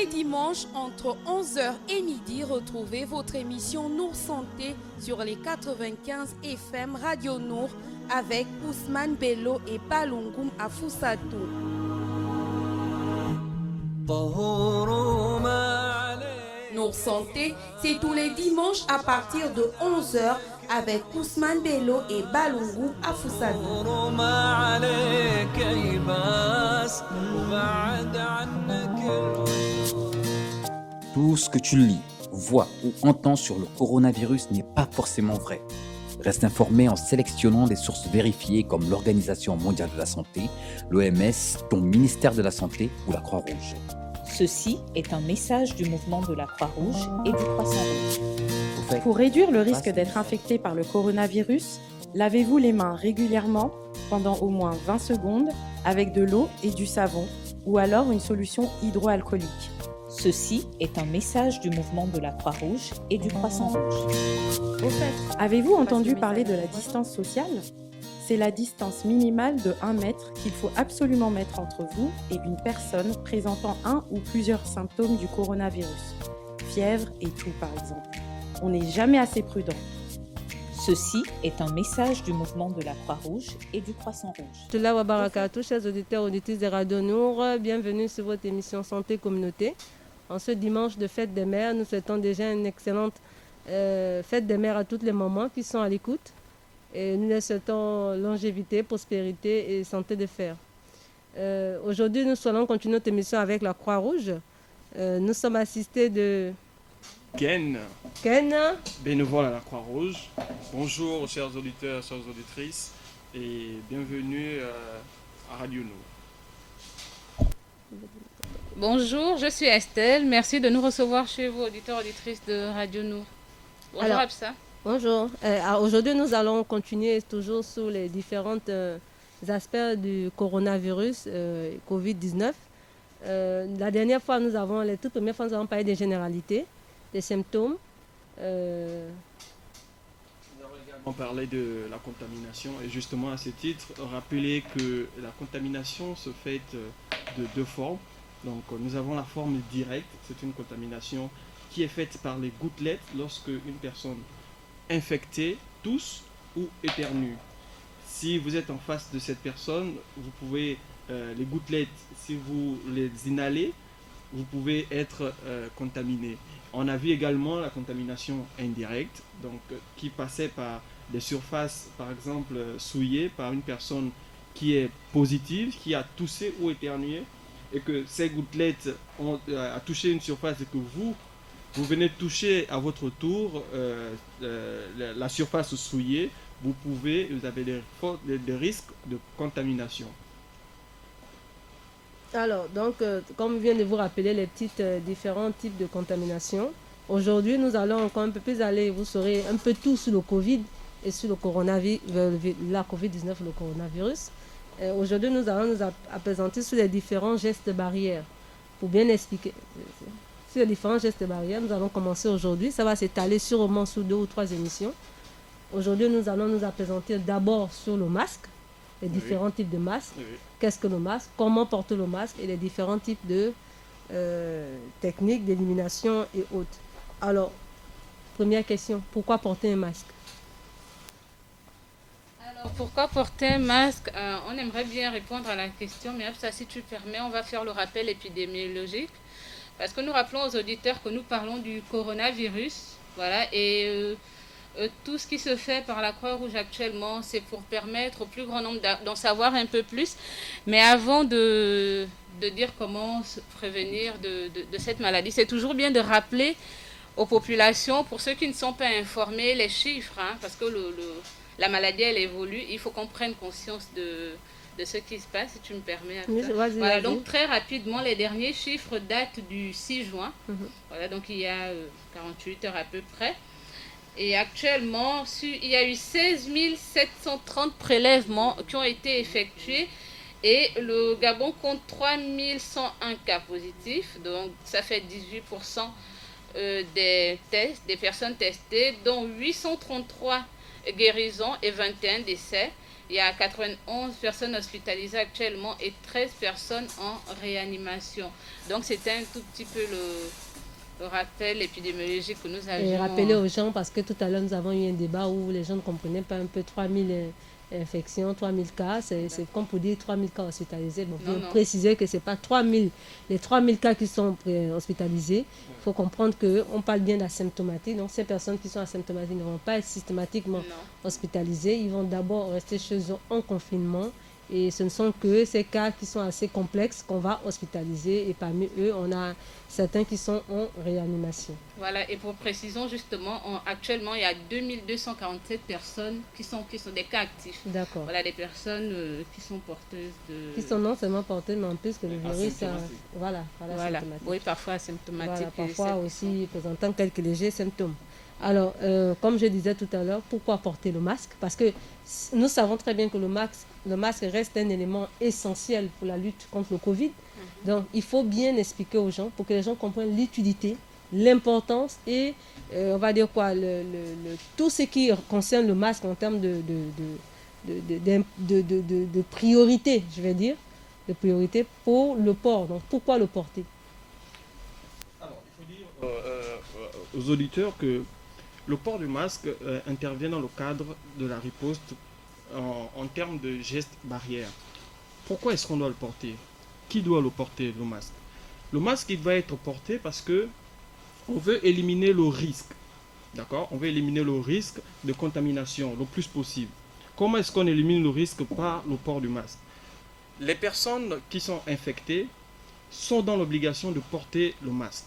les dimanches, entre 11h et midi, retrouvez votre émission Nour Santé sur les 95 FM Radio Nour avec Ousmane Bello et Palungoum Afousatou. Nour Santé, c'est tous les dimanches à partir de 11h avec Ousmane Bello et Balungu Afousatou. Tout ce que tu lis, vois ou entends sur le coronavirus n'est pas forcément vrai. Reste informé en sélectionnant des sources vérifiées comme l'Organisation mondiale de la santé, l'OMS, ton ministère de la Santé ou la Croix-Rouge. Ceci est un message du mouvement de la Croix-Rouge et du Croissant-Rouge. Pour réduire le risque d'être infecté par le coronavirus, lavez-vous les mains régulièrement pendant au moins 20 secondes avec de l'eau et du savon ou alors une solution hydroalcoolique. Ceci est un message du mouvement de la Croix-Rouge et du Croissant-Rouge. Au fait, avez-vous entendu parler de la distance sociale ? C'est la distance minimale de 1 mètre qu'il faut absolument mettre entre vous et une personne présentant un ou plusieurs symptômes du coronavirus. Fièvre et toux par exemple. On n'est jamais assez prudent. Ceci est un message du mouvement de la Croix-Rouge et du Croissant-Rouge. Tula wa barakatuh, chers auditeurs et auditrices de Radio Nour, bienvenue sur votre émission Santé Communauté. En ce dimanche de fête des mères, nous souhaitons déjà une excellente fête des mères à toutes les mamans qui sont à l'écoute. Et nous leur souhaitons longévité, prospérité et santé de fer. Aujourd'hui, nous allons continuer notre émission avec la Croix-Rouge. Nous sommes assistés de Ken, bénévole à la Croix-Rouge. Bonjour chers auditeurs, chères auditrices et bienvenue à Radio Nour. Bonjour, je suis Estelle. Merci de nous recevoir chez vous, auditeurs, auditrices de Radio Nour. Bonjour Absa. Bonjour. Aujourd'hui, nous allons continuer toujours sur les différents aspects du coronavirus Covid-19. La dernière fois, les toutes premières fois, nous avons parlé des généralités, des symptômes. Nous avons également parlé de la contamination et justement à ce titre, rappeler que la contamination se fait de deux formes. Donc nous avons la forme directe, c'est une contamination qui est faite par les gouttelettes lorsque une personne infectée tousse ou éternue. Si vous êtes en face de cette personne, vous pouvez, les gouttelettes, si vous les inhalez, vous pouvez être contaminé. On a vu également la contamination indirecte, donc qui passait par des surfaces, par exemple, souillées par une personne qui est positive, qui a toussé ou éternué, et que ces gouttelettes ont touché une surface et que vous venez toucher à votre tour la surface souillée, vous avez des risques de contamination. Alors, donc, comme vient de vous rappeler les différents types de contamination, aujourd'hui, nous allons encore un peu plus aller, vous saurez un peu tout sur le Covid et sur le coronavirus, la Covid-19, le coronavirus. Aujourd'hui, nous allons nous appesantir sur les différents gestes barrières. Pour bien expliquer sur les différents gestes barrières, nous allons commencer aujourd'hui. Ça va s'étaler sûrement sur 2 ou 3 émissions. Aujourd'hui, nous allons nous appesantir d'abord sur le masque, les différents types de masques. Oui. Qu'est-ce que le masque? Comment porter le masque et les différents types de techniques d'élimination et autres. Alors, première question, pourquoi porter un masque? Alors, pourquoi porter un masque? On aimerait bien répondre à la question, mais ça, si tu permets, on va faire le rappel épidémiologique. Parce que nous rappelons aux auditeurs que nous parlons du coronavirus. Voilà, et tout ce qui se fait par la Croix-Rouge actuellement, c'est pour permettre au plus grand nombre d'en savoir un peu plus. Mais avant de dire comment se prévenir de cette maladie, c'est toujours bien de rappeler aux populations, pour ceux qui ne sont pas informés, les chiffres, hein, parce que la maladie, elle évolue. Il faut qu'on prenne conscience de ce qui se passe, si tu me permets. Oui, voilà, donc très rapidement, les derniers chiffres datent du 6 juin. Voilà, donc il y a 48 heures à peu près. Et actuellement, il y a eu 16 730 prélèvements qui ont été effectués. Et le Gabon compte 3 101 cas positifs. Donc ça fait 18% des personnes testées, dont 833 guérisons et 21 décès. Il y a 91 personnes hospitalisées actuellement et 13 personnes en réanimation. Donc c'était un tout petit peu le rappel épidémiologique que nous avions. Et rappeler aux gens, parce que tout à l'heure nous avons eu un débat où les gens ne comprenaient pas un peu 3000 infections, 3000 cas, c'est comme pour dire 3000 cas hospitalisés. Bon, il faut préciser que ce n'est pas 3000, les 3000 cas qui sont hospitalisés. Il faut comprendre qu'on parle bien d'asymptomatiques. Donc ces personnes qui sont asymptomatiques ne vont pas être systématiquement hospitalisées. Ils vont d'abord rester chez eux en confinement. Et ce ne sont que ces cas qui sont assez complexes qu'on va hospitaliser. Et parmi eux, on a certains qui sont en réanimation. Voilà, et pour précision, justement, actuellement, il y a 2247 personnes qui sont des cas actifs. D'accord. Voilà, des personnes qui sont porteuses de... Qui sont non seulement porteuses, mais en plus que le virus... Voilà. Oui, parfois asymptomatiques. Voilà, parfois aussi présentant quelques légers symptômes. Alors, comme je disais tout à l'heure, pourquoi porter le masque? Parce que nous savons très bien que le masque reste un élément essentiel pour la lutte contre le Covid. Donc, il faut bien expliquer aux gens pour que les gens comprennent l'utilité, l'importance et, on va dire quoi, tout ce qui concerne le masque en termes de priorité, je vais dire, de priorité pour le port. Donc, pourquoi le porter? Alors, il faut dire aux auditeurs que le port du masque intervient dans le cadre de la riposte en termes de gestes barrières. Pourquoi est-ce qu'on doit le porter? Qui doit le porter, le masque? Le masque, il va être porté parce que on veut éliminer le risque. D'accord? On veut éliminer le risque de contamination le plus possible. Comment est-ce qu'on élimine le risque par le port du masque? Les personnes qui sont infectées sont dans l'obligation de porter le masque.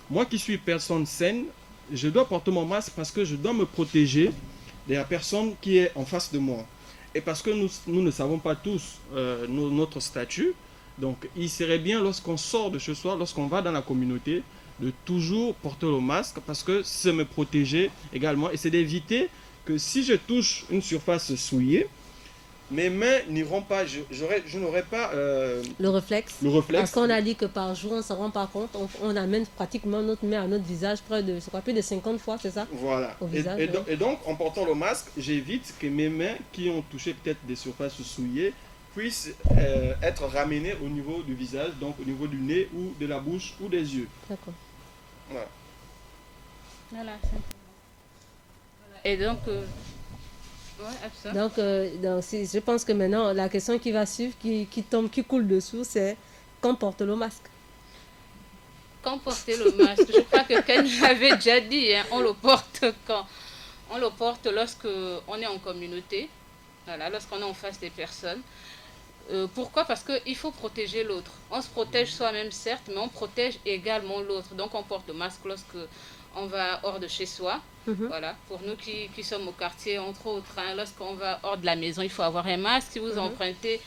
Moi qui suis personne saine, je dois porter mon masque parce que je dois me protéger de la personne qui est en face de moi. Et parce que nous ne savons pas tous notre statut, donc il serait bien lorsqu'on sort de chez soi, lorsqu'on va dans la communauté, de toujours porter le masque parce que c'est me protéger également et c'est d'éviter que si je touche une surface souillée, mes mains n'iront pas, je n'aurai pas le réflexe. Parce qu'on a dit que par jour, on ne s'en rend pas compte, on amène pratiquement notre main à notre visage plus de 50 fois, c'est ça? Voilà. Au visage, et donc, en portant le masque, j'évite que mes mains qui ont touché peut-être des surfaces souillées puissent être ramenées au niveau du visage, donc au niveau du nez ou de la bouche ou des yeux. D'accord. Voilà. Et donc... Donc, je pense que maintenant, la question qui va suivre, qui coule dessous, c'est quand porte le masque? Quand porter le masque? Je crois que Ken l'avait déjà dit, hein, on le porte quand? On le porte lorsque on est en communauté, voilà, lorsqu'on est en face des personnes. Pourquoi? Parce qu'il faut protéger l'autre. On se protège soi-même, certes, mais on protège également l'autre. Donc, on porte le masque lorsque on va hors de chez soi. Voilà. Pour nous qui sommes au quartier, entre autres, hein, lorsqu'on va hors de la maison, il faut avoir un masque. Si vous empruntez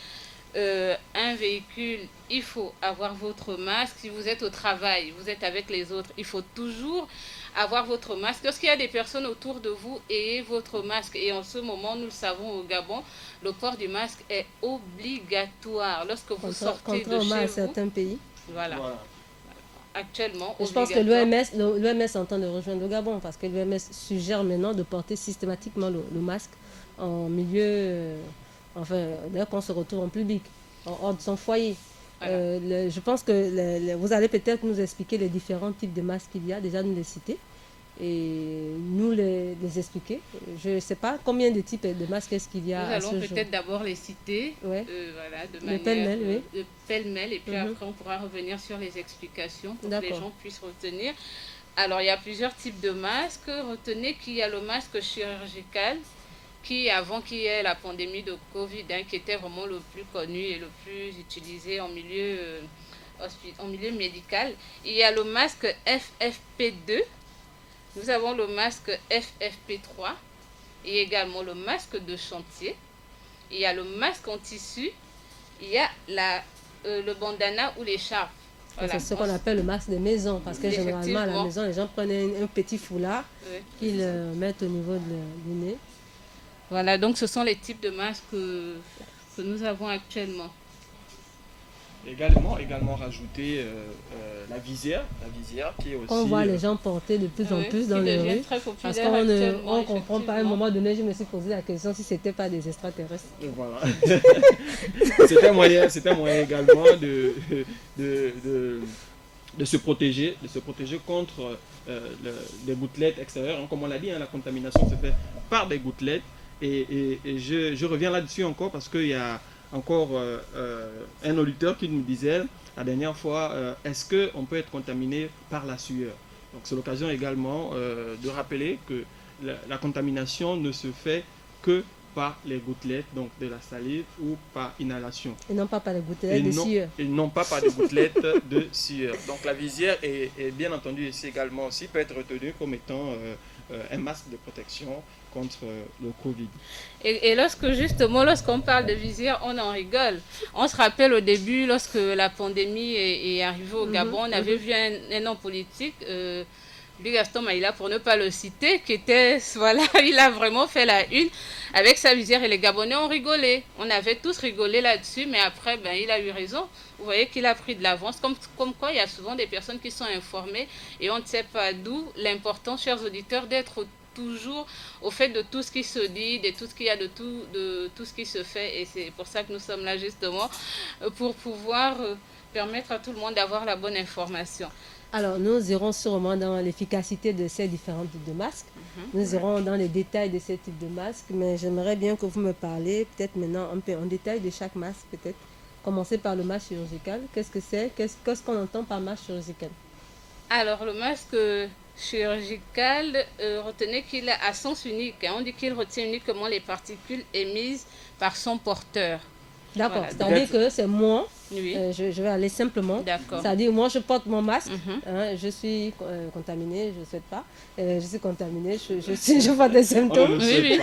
un véhicule, il faut avoir votre masque. Si vous êtes au travail, vous êtes avec les autres, il faut toujours avoir votre masque. Lorsqu'il y a des personnes autour de vous, ayez votre masque. Et en ce moment, nous le savons au Gabon, le port du masque est obligatoire. Lorsque vous sortez de chez vous... à certains pays. Voilà. Actuellement, je pense que l'OMS est en train de rejoindre le Gabon parce que l'OMS suggère maintenant de porter systématiquement le masque en milieu, dès qu'on se retrouve en public, hors de son foyer. Voilà. Je pense que vous allez peut-être nous expliquer les différents types de masques qu'il y a, déjà nous les citer, et nous les expliquer. Je ne sais pas combien de types de masques est-ce qu'il y a. Nous allons peut-être d'abord les citer, voilà, de manière pêle-mêle, et puis après on pourra revenir sur les explications pour que les gens puissent retenir. Alors il y a plusieurs types de masques. Retenez qu'il y a le masque chirurgical, qui avant qu'il y ait la pandémie de Covid, qui était vraiment le plus connu et le plus utilisé en milieu médical. Il y a le masque FFP2. Nous avons le masque FFP3 et également le masque de chantier. Il y a le masque en tissu. Il y a le bandana ou l'écharpe. Voilà. C'est ce qu'on appelle le masque de maison. Parce que généralement, à la maison, les gens prennent un petit foulard qu'ils mettent au niveau du nez. Voilà, donc ce sont les types de masques que nous avons actuellement. Également rajouter la visière qui est aussi... On voit les gens porter de plus en plus dans les rues. Parce qu'on ne comprend pas. À un moment donné, je me suis posé la question si c'était pas des extraterrestres. Voilà. C'était un moyen également de se protéger contre les gouttelettes extérieures. Comme on l'a dit, la contamination se fait par des gouttelettes. Et je reviens là-dessus encore parce qu'il y a encore un auditeur qui nous disait la dernière fois, est-ce qu'on peut être contaminé par la sueur? Donc c'est l'occasion également de rappeler que la contamination ne se fait que par les gouttelettes, donc de la salive ou par inhalation. Et non pas par les gouttelettes de sueur. Et non pas par des gouttelettes de sueur. Donc la visière est bien entendu ici également aussi peut être retenue comme étant un masque de protection contre le Covid. Et lorsqu'on parle de visière, on en rigole. On se rappelle au début, lorsque la pandémie est arrivée au Gabon, on avait vu un homme politique, Gaston Maïla, pour ne pas le citer, qui était, voilà, il a vraiment fait la une avec sa visière et les Gabonais ont rigolé. On avait tous rigolé là-dessus, mais après, il a eu raison. Vous voyez qu'il a pris de l'avance. Comme quoi, il y a souvent des personnes qui sont informées et on ne sait pas d'où l'importance, chers auditeurs, d'être toujours au fait de tout ce qui se dit, de tout ce qu'il y a, de tout ce qui se fait. Et c'est pour ça que nous sommes là justement, pour pouvoir permettre à tout le monde d'avoir la bonne information. Alors, nous irons sûrement dans l'efficacité de ces différents types de masques. Nous irons dans les détails de ces types de masques, mais j'aimerais bien que vous me parlez peut-être maintenant un peu en détail de chaque masque, peut-être. Commencer par le masque chirurgical. Qu'est-ce que c'est? Qu'est-ce qu'on entend par masque chirurgical? Alors, le masque chirurgical, retenez qu'il est à sens unique. On dit qu'il retient uniquement les particules émises par son porteur. D'accord, Voilà. c'est-à-dire que c'est moi, Oui. je vais aller simplement. D'accord. C'est-à-dire moi je porte mon masque, je suis contaminée, je ne souhaite pas, je suis contaminée, je vois des symptômes. Oui.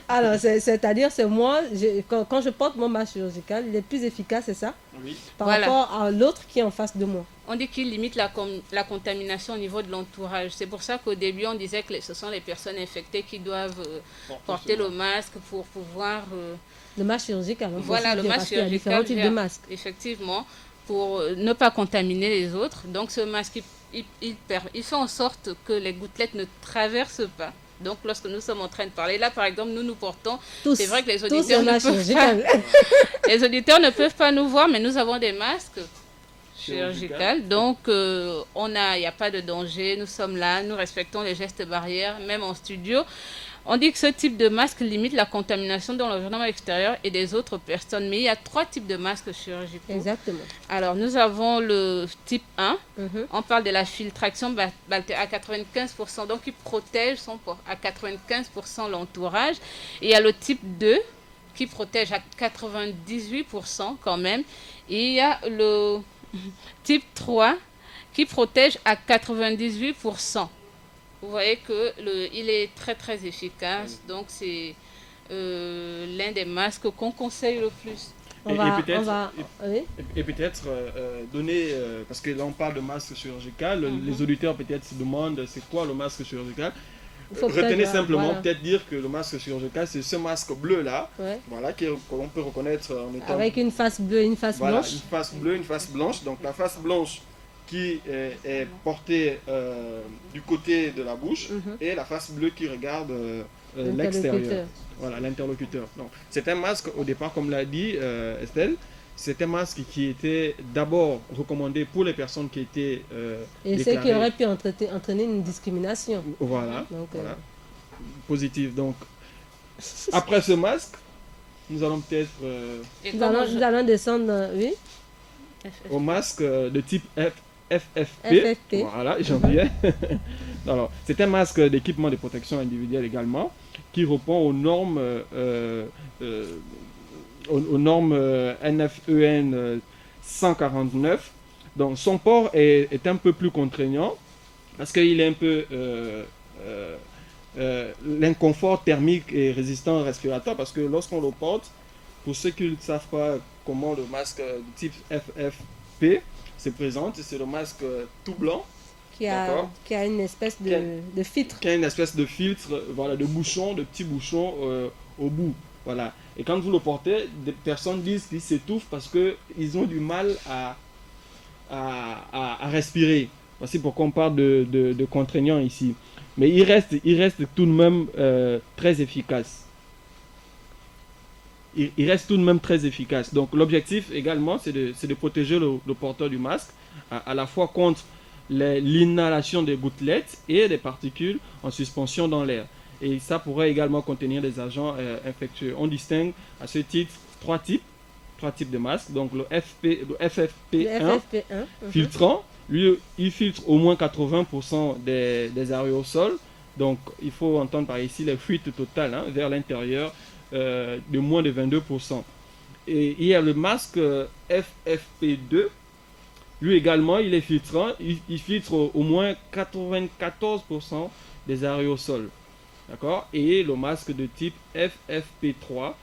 Alors c'est-à-dire c'est moi, quand je porte mon masque chirurgical, il est plus efficace, c'est ça? Oui. Par Voilà. rapport à l'autre qui est en face de moi. On dit qu'il limite la contamination au niveau de l'entourage. C'est pour ça qu'au début, on disait que ce sont les personnes infectées qui doivent porter le masque pour pouvoir... Le masque chirurgical, voilà, le masque chirurgical. Il y a différents types de masques. Effectivement, pour ne pas contaminer les autres. Donc ce masque, il fait en sorte que les gouttelettes ne traversent pas. Donc lorsque nous sommes en train de parler, là par exemple, nous portons... C'est vrai que les auditeurs les auditeurs ne peuvent pas nous voir, mais nous avons des masques chirurgicales. Donc il n'y a pas de danger, nous sommes là, nous respectons les gestes barrières, même en studio. On dit que ce type de masque limite la contamination dans l'environnement extérieur et des autres personnes. Mais il y a 3 types de masques chirurgicaux. Exactement. Alors, nous avons le type 1. On parle de la filtration à 95%. Donc, il protège à 95% l'entourage. Et il y a le type 2 qui protège à 98% quand même. Et il y a le type 3 qui protège à 98%. Vous voyez qu'il est très très efficace, donc c'est l'un des masques qu'on conseille le plus. Et peut-être donner, parce que là on parle de masque chirurgical, les auditeurs peut-être se demandent c'est quoi le masque chirurgical. Retenez simplement, peut-être dire que le masque chirurgical c'est ce masque bleu là, voilà, qu'on peut reconnaître en étant... Avec une face bleue et une face blanche. Une face bleue, une face blanche, donc la face blanche qui est portée du côté de la bouche et la face bleue qui regarde l'extérieur. Voilà, l'interlocuteur. Donc, c'est un masque, au départ, comme l'a dit Estelle, c'est un masque qui était d'abord recommandé pour les personnes qui étaient et déclarées... ce qui aurait pu entraîner une discrimination. Voilà, voilà. Positive. Donc, après ce masque, nous allons peut-être... nous allons descendre, oui, au masque de type FFP. Voilà, j'en viens. Alors, c'est un masque d'équipement de protection individuelle également, qui répond aux normes, NFEN 149. Donc, son port est un peu plus contraignant parce qu'il est un peu l'inconfort thermique et résistant respiratoire, parce que lorsqu'on le porte, pour ceux qui ne savent pas comment le masque de type FFP se présente, c'est le masque tout blanc qui a une espèce de filtre. Qui a une espèce de filtre, voilà, de bouchon, de petits bouchons au bout. Voilà. Et quand vous le portez, des personnes disent qu'ils s'étouffent parce qu'ils ont du mal à respirer. Voici pourquoi on parle de contraignant ici. Mais il reste tout de même très efficace. Il reste tout de même très efficace. Donc l'objectif également, c'est de protéger le porteur du masque à la fois contre l'inhalation des gouttelettes et des particules en suspension dans l'air. Et ça pourrait également contenir des agents infectieux. On distingue à ce titre trois types de masques. Donc le FFP1, filtrant, lui, il filtre au moins 80% des aérosols. Donc il faut entendre par ici les fuites totales vers l'intérieur de moins de 22%. Et il y a le masque FFP2. Lui également, il est filtrant. Il filtre au moins 94% des aérosols. D'accord? Et le masque de type FFP3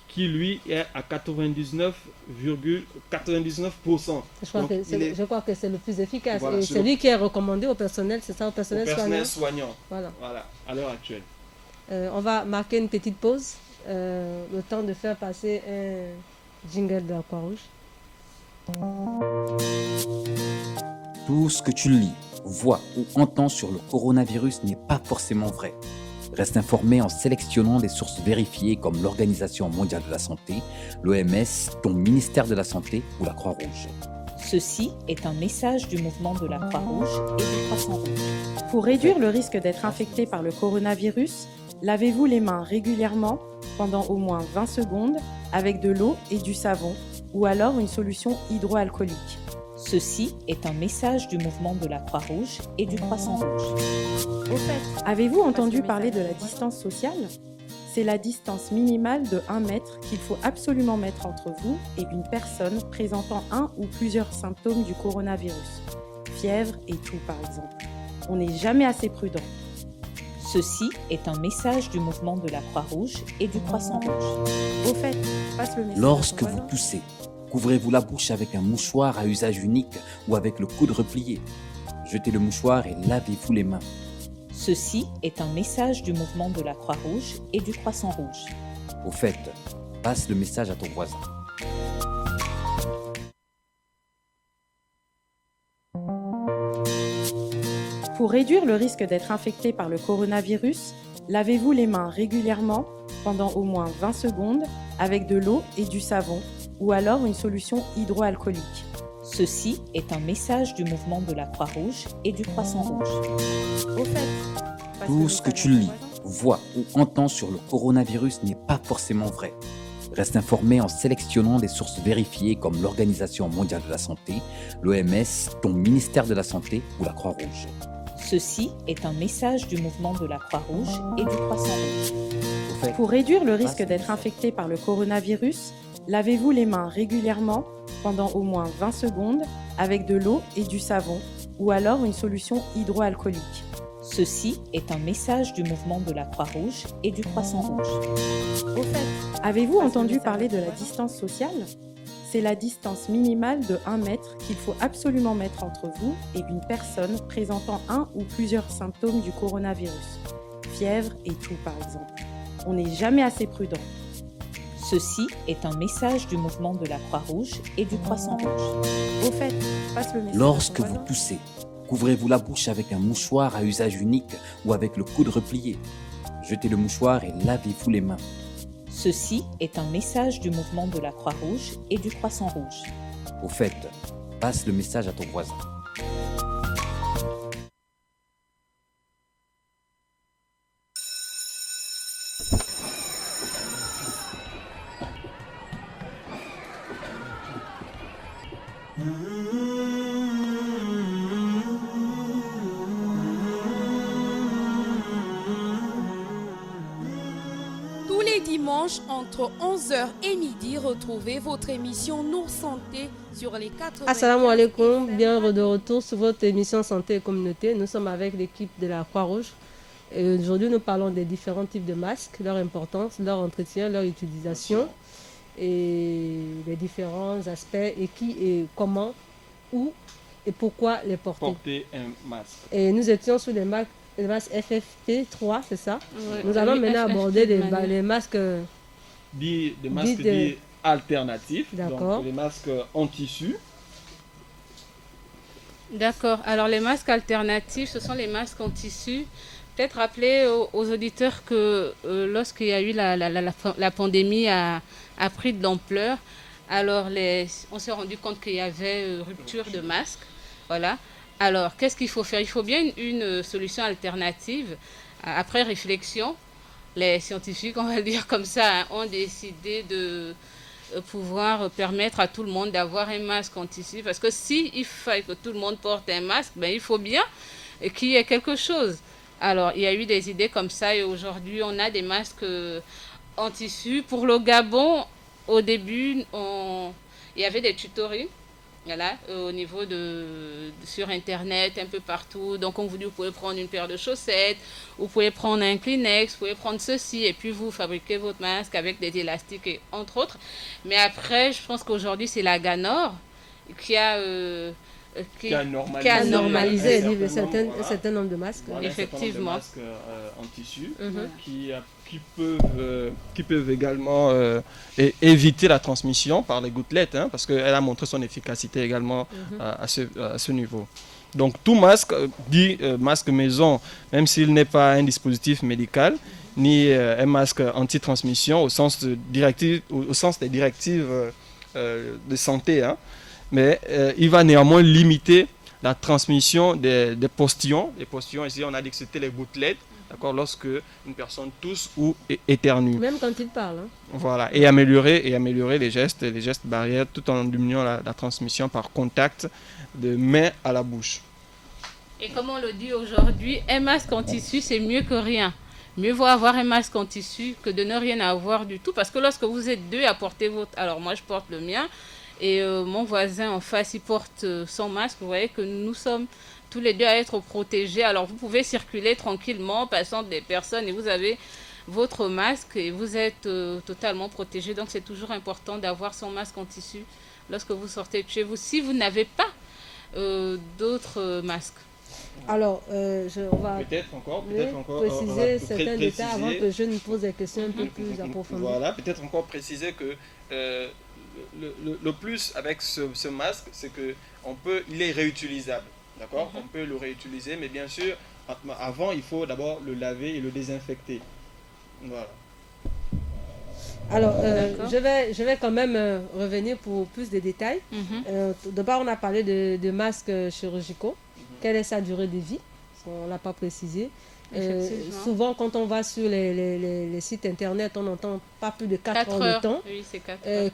qui lui est à 99,99%. Je crois que c'est le plus efficace. Voilà, et c'est lui qui est recommandé au personnel, c'est ça, au personnel soignant. Voilà, à l'heure actuelle. On va marquer une petite pause, le temps de faire passer un jingle de la Croix-Rouge. Tout ce que tu lis, vois ou entends sur le coronavirus n'est pas forcément vrai. Reste informé en sélectionnant des sources vérifiées comme l'Organisation mondiale de la santé, l'OMS, ton ministère de la Santé ou la Croix-Rouge. Ceci est un message du mouvement de la Croix-Rouge et du Croissant-Rouge. Pour réduire le risque d'être infecté par le coronavirus, lavez-vous les mains régulièrement pendant au moins 20 secondes avec de l'eau et du savon ou alors une solution hydroalcoolique. Ceci est un message du mouvement de la Croix-Rouge et du Croissant-Rouge. Au fait, avez-vous entendu parler de la distance sociale ? C'est la distance minimale de 1 mètre qu'il faut absolument mettre entre vous et une personne présentant un ou plusieurs symptômes du coronavirus. Fièvre et toux par exemple. On n'est jamais assez prudent. Ceci est un message du mouvement de la Croix-Rouge et du Croissant-Rouge. Au fait, passe le message. Lorsque vous toussez, couvrez-vous la bouche avec un mouchoir à usage unique ou avec le coude replié. Jetez le mouchoir et lavez-vous les mains. Ceci est un message du mouvement de la Croix-Rouge et du Croissant-Rouge. Au fait, passe le message à ton voisin. Pour réduire le risque d'être infecté par le coronavirus, lavez-vous les mains régulièrement pendant au moins 20 secondes avec de l'eau et du savon ou alors une solution hydroalcoolique. Ceci est un message du mouvement de la Croix-Rouge et du Croissant-Rouge. Au fait, tout ce que tu lis, vois ou entends sur le coronavirus n'est pas forcément vrai. Reste informé en sélectionnant des sources vérifiées comme l'Organisation mondiale de la santé, l'OMS, ton ministère de la Santé ou la Croix-Rouge. Ceci est un message du mouvement de la Croix-Rouge et du Croissant-Rouge. Pour réduire le risque d'être infecté par le coronavirus, lavez-vous les mains régulièrement pendant au moins 20 secondes avec de l'eau et du savon ou alors une solution hydroalcoolique. Ceci est un message du mouvement de la Croix-Rouge et du Croissant-Rouge. Au fait, avez-vous entendu parler de la distance sociale ? C'est la distance minimale de 1 mètre qu'il faut absolument mettre entre vous et une personne présentant un ou plusieurs symptômes du coronavirus. Fièvre et toux par exemple. On n'est jamais assez prudent. Ceci est un message du mouvement de la Croix-Rouge et du Croissant-Rouge. Au fait, passe le message. Lorsque vous toussez, couvrez-vous la bouche avec un mouchoir à usage unique ou avec le coude replié. Jetez le mouchoir et lavez-vous les mains. Ceci est un message du mouvement de la Croix-Rouge et du Croissant-Rouge. Au fait, passe le message à ton voisin. Tous les dimanches entre 11h et midi, retrouvez votre émission Nour Santé sur les 80. Assalamu alaikum, bienvenue de retour sur votre émission Santé et Communauté. Nous sommes avec l'équipe de la Croix-Rouge. Et aujourd'hui, nous parlons des différents types de masques, leur importance, leur entretien, leur utilisation et les différents aspects et qui et comment, où et pourquoi les porter. Porter un masque. Et nous étions sur les masques FFP3, c'est ça? Ouais, Nous allons maintenant aborder les masques des masques dits alternatifs, D'accord. donc les masques en tissu. D'accord. Alors les masques alternatifs, ce sont les masques en tissu. Peut-être rappeler aux auditeurs que lorsqu'il y a eu la pandémie a pris de l'ampleur, alors on s'est rendu compte qu'il y avait rupture de masques. Voilà. Alors qu'est-ce qu'il faut faire? Il faut bien une solution alternative. Après réflexion, les scientifiques, on va le dire comme ça, ont décidé de pouvoir permettre à tout le monde d'avoir un masque en tissu. Parce que s'il faut que tout le monde porte un masque, ben, il faut bien qu'il y ait quelque chose. Alors, il y a eu des idées comme ça et aujourd'hui, on a des masques en tissu. Pour le Gabon, au début, il y avait des tutoriels. Voilà, au niveau sur Internet, un peu partout. Donc, on vous dit, vous pouvez prendre une paire de chaussettes, vous pouvez prendre un Kleenex, vous pouvez prendre ceci, et puis vous fabriquez votre masque avec des élastiques, et, entre autres. Mais après, je pense qu'aujourd'hui, c'est la Ganor qui a normalisé un certain nombre de masques. Voilà, effectivement. Un certain nombre de masques en tissu qui peuvent également éviter la transmission par les gouttelettes, hein, parce qu'elle a montré son efficacité également à ce niveau. Donc tout masque, dit masque maison, même s'il n'est pas un dispositif médical, ni un masque anti-transmission au sens des directives de santé, hein, mais il va néanmoins limiter la transmission des postillons. Les postillons, ici on a dit que c'était les gouttelettes, d'accord, lorsque une personne tousse ou éternue. Même quand il parle. Hein. Voilà, et améliorer les gestes barrières tout en diminuant la transmission par contact de main à la bouche. Et comme on le dit aujourd'hui, un masque en tissu, c'est mieux que rien. Mieux vaut avoir un masque en tissu que de ne rien avoir du tout. Parce que lorsque vous êtes deux à porter votre... Alors moi, je porte le mien et mon voisin en face, il porte son masque. Vous voyez que nous sommes tous les deux à être protégés. Alors vous pouvez circuler tranquillement, passant des personnes et vous avez votre masque et vous êtes totalement protégé. Donc c'est toujours important d'avoir son masque en tissu lorsque vous sortez de chez vous. Si vous n'avez pas d'autres masques. Alors, on va peut-être encore préciser certains détails avant que je ne pose des questions un peu plus approfondies. Voilà, peut-être encore préciser que le plus avec ce masque, c'est que il est réutilisable. D'accord, on peut le réutiliser, mais bien sûr, avant, il faut d'abord le laver et le désinfecter. Voilà. Alors, je vais quand même revenir pour plus de détails. D'abord, on a parlé de masques chirurgicaux. Quelle est sa durée de vie? On ne l'a pas précisé. Souvent, quand on va sur les sites internet, on n'entend pas plus de 4 heures de temps. Oui, c'est 4 heures.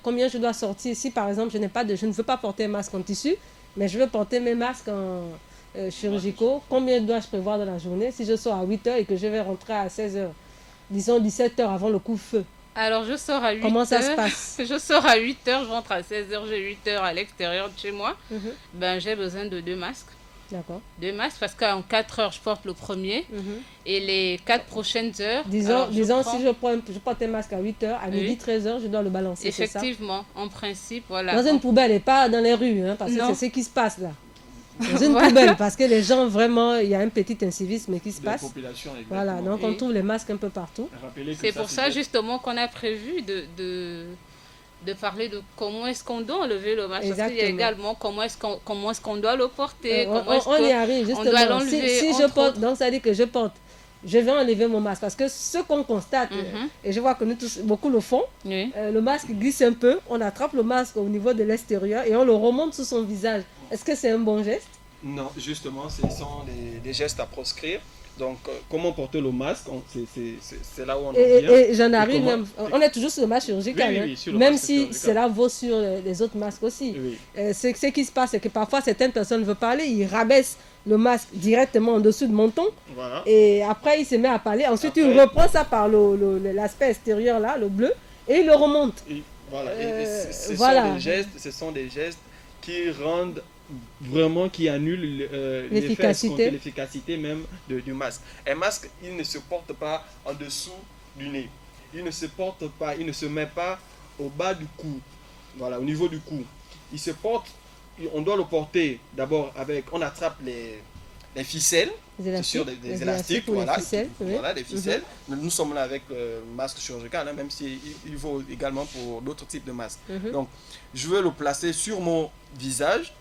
Combien je dois sortir? Si par exemple, je ne veux pas porter un masque en tissu, mais je veux porter mes masques chirurgicaux, combien dois-je prévoir dans la journée? Si je sors à 8 heures et que je vais rentrer à 16 heures, disons 17 heures avant le coup-feu. Alors, je sors à 8 Comment heures. ça se passe? Je sors à 8 heures, je rentre à 16 heures, j'ai 8 heures à l'extérieur de chez moi. Ben, j'ai besoin de 2 masques. D'accord. 2 masques parce qu'en 4 heures, je porte le premier. Et les 4 prochaines heures... Disons si je porte un masque à 8 heures, à midi 13 heures, je dois le balancer, effectivement, en principe, voilà. Dans une poubelle et pas dans les rues, hein, parce que c'est ce qui se passe là. Dans une poubelle, parce que les gens, vraiment, il y a un petit incivisme qui se passe. Voilà, donc on trouve les masques un peu partout. C'est pour ça, justement, qu'on a prévu de parler de comment est-ce qu'on doit enlever le masque. Parce qu'il y a également comment est-ce qu'on doit le porter. On y arrive, justement. Si je porte, donc ça dit que je vais enlever mon masque. Parce que ce qu'on constate, et je vois que nous tous, beaucoup le font, le masque glisse un peu, on attrape le masque au niveau de l'extérieur et on le remonte sur son visage. Est-ce que c'est un bon geste? Non, justement, ce sont des gestes à proscrire. Donc, comment porter le masque, c'est là où on en vient. Et j'en arrive même, on est toujours sur le masque chirurgical, même si cela vaut sur les autres masques aussi. Ce qui se passe, c'est que parfois certaines personnes veulent parler, ils rabaissent le masque directement en dessous de menton, et après il se met à parler, ensuite il reprend ça par l'aspect extérieur là, le bleu, et il le remonte. Ce sont des gestes qui rendent vraiment, qui annule l'efficacité même du masque. Un masque, il ne se porte pas en dessous du nez. Il ne se met pas au bas du cou. Voilà, au niveau du cou. Il se porte, on doit le porter d'abord on attrape les ficelles, Des c'est sûr, élastiques, des élastiques, ou voilà, les ficelles. Oui. voilà, des ficelles. Nous sommes là avec masque chirurgical, hein, même s'il vaut également pour d'autres types de masques. Donc, je veux le placer sur mon visage.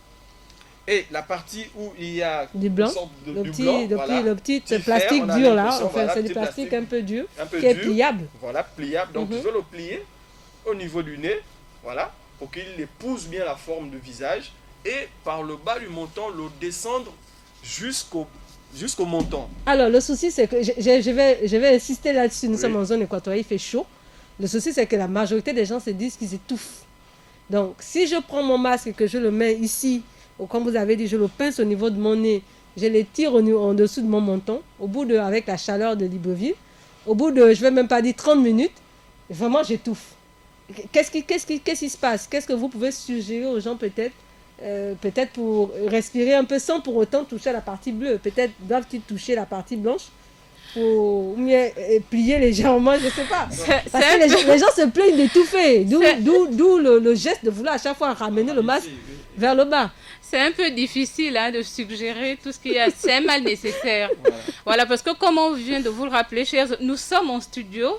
Et la partie où il y a Du blanc, une sorte de le du petit, blanc, le voilà, petit petit plastique fer, on a dur là, l'impression, enfin, voilà, c'est du petit plastique un peu dur, un peu qui est dur. pliable. Voilà, pliable. Donc, je veux le plier au niveau du nez, voilà, pour qu'il épouse bien la forme du visage. Et par le bas du menton, le descendre jusqu'au menton. Alors, le souci, c'est que je vais insister là-dessus. Nous Oui. sommes en zone équatoriale, il fait chaud. Le souci, c'est que la majorité des gens se disent qu'ils étouffent. Donc, si je prends mon masque et que je le mets ici, ou comme vous avez dit, je le pince au niveau de mon nez, je les tire en dessous de mon menton, avec la chaleur de l'Ibovive, au bout de, je ne vais même pas dire 30 minutes, vraiment, j'étouffe. Qu'est-ce qui se passe? Qu'est-ce que vous pouvez suggérer aux gens peut-être pour respirer un peu sans pour autant toucher la partie bleue? Peut-être doivent-ils toucher la partie blanche pour mieux plier légèrement, je ne sais pas. Parce que les gens se plaignent d'étouffer. D'où le geste de vouloir à chaque fois ramener le masque vers le bas. C'est un peu difficile de suggérer tout ce qu'il y a. C'est un mal nécessaire. Voilà, parce que comme on vient de vous le rappeler, chers, nous sommes en studio.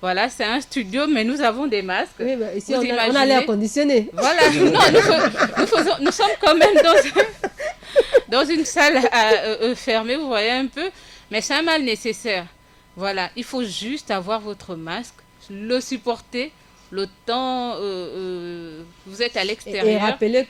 Voilà, c'est un studio, mais nous avons des masques. Oui, bah, ici, Vous on a imaginez l'air conditionné. Voilà, non, nous sommes quand même dans une salle fermée, vous voyez un peu. Mais c'est un mal nécessaire. Voilà, il faut juste avoir votre masque, le supporter. Le temps, vous êtes à l'extérieur. Et rappeler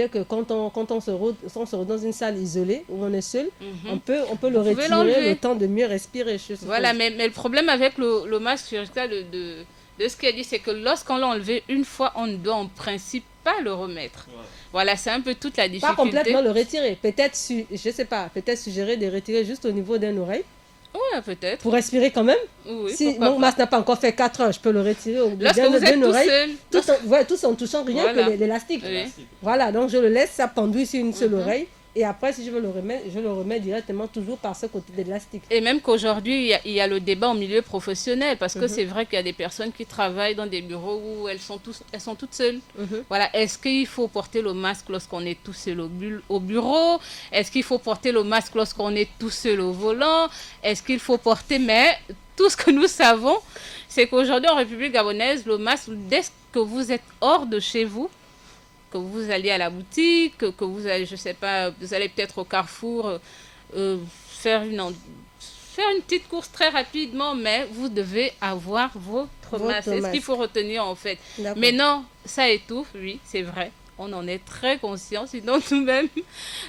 que quand on se retrouve dans une salle isolée où on est seul, on peut le retirer le temps de mieux respirer. Voilà, mais le problème avec le masque chirurgical de ce qu'il a dit, c'est que lorsqu'on l'a enlevé une fois, on ne doit en principe pas le remettre. Ouais. Voilà, c'est un peu toute la difficulté. Pas complètement le retirer. Peut-être, je sais pas, peut-être suggérer de retirer juste au niveau d'une oreille. Oui, peut-être. Pour respirer quand même. Oui, si mon masque n'a pas encore fait 4 heures, je peux le retirer au bout d'une oreille. Tout en touchant rien que l'élastique. Oui. Voilà, donc je le laisse, ça pendu sur une seule oreille. Et après, si je veux le remettre, je le remets directement toujours par ce côté de l'élastique. Et même qu'aujourd'hui, il y a le débat au milieu professionnel, parce que c'est vrai qu'il y a des personnes qui travaillent dans des bureaux où elles sont toutes seules. Voilà, est-ce qu'il faut porter le masque lorsqu'on est tout seul au bureau? Est-ce qu'il faut porter le masque lorsqu'on est tout seul au volant? Est-ce qu'il faut porter... Mais tout ce que nous savons, c'est qu'aujourd'hui, en République gabonaise, le masque, dès que vous êtes hors de chez vous, que vous allez à la boutique, que vous allez, je sais pas, vous allez peut-être au Carrefour faire une petite course très rapidement, mais vous devez avoir votre masque. C'est ce qu'il faut retenir en fait. Mais non, ça étouffe, oui, c'est vrai. On en est très conscient, sinon nous-mêmes,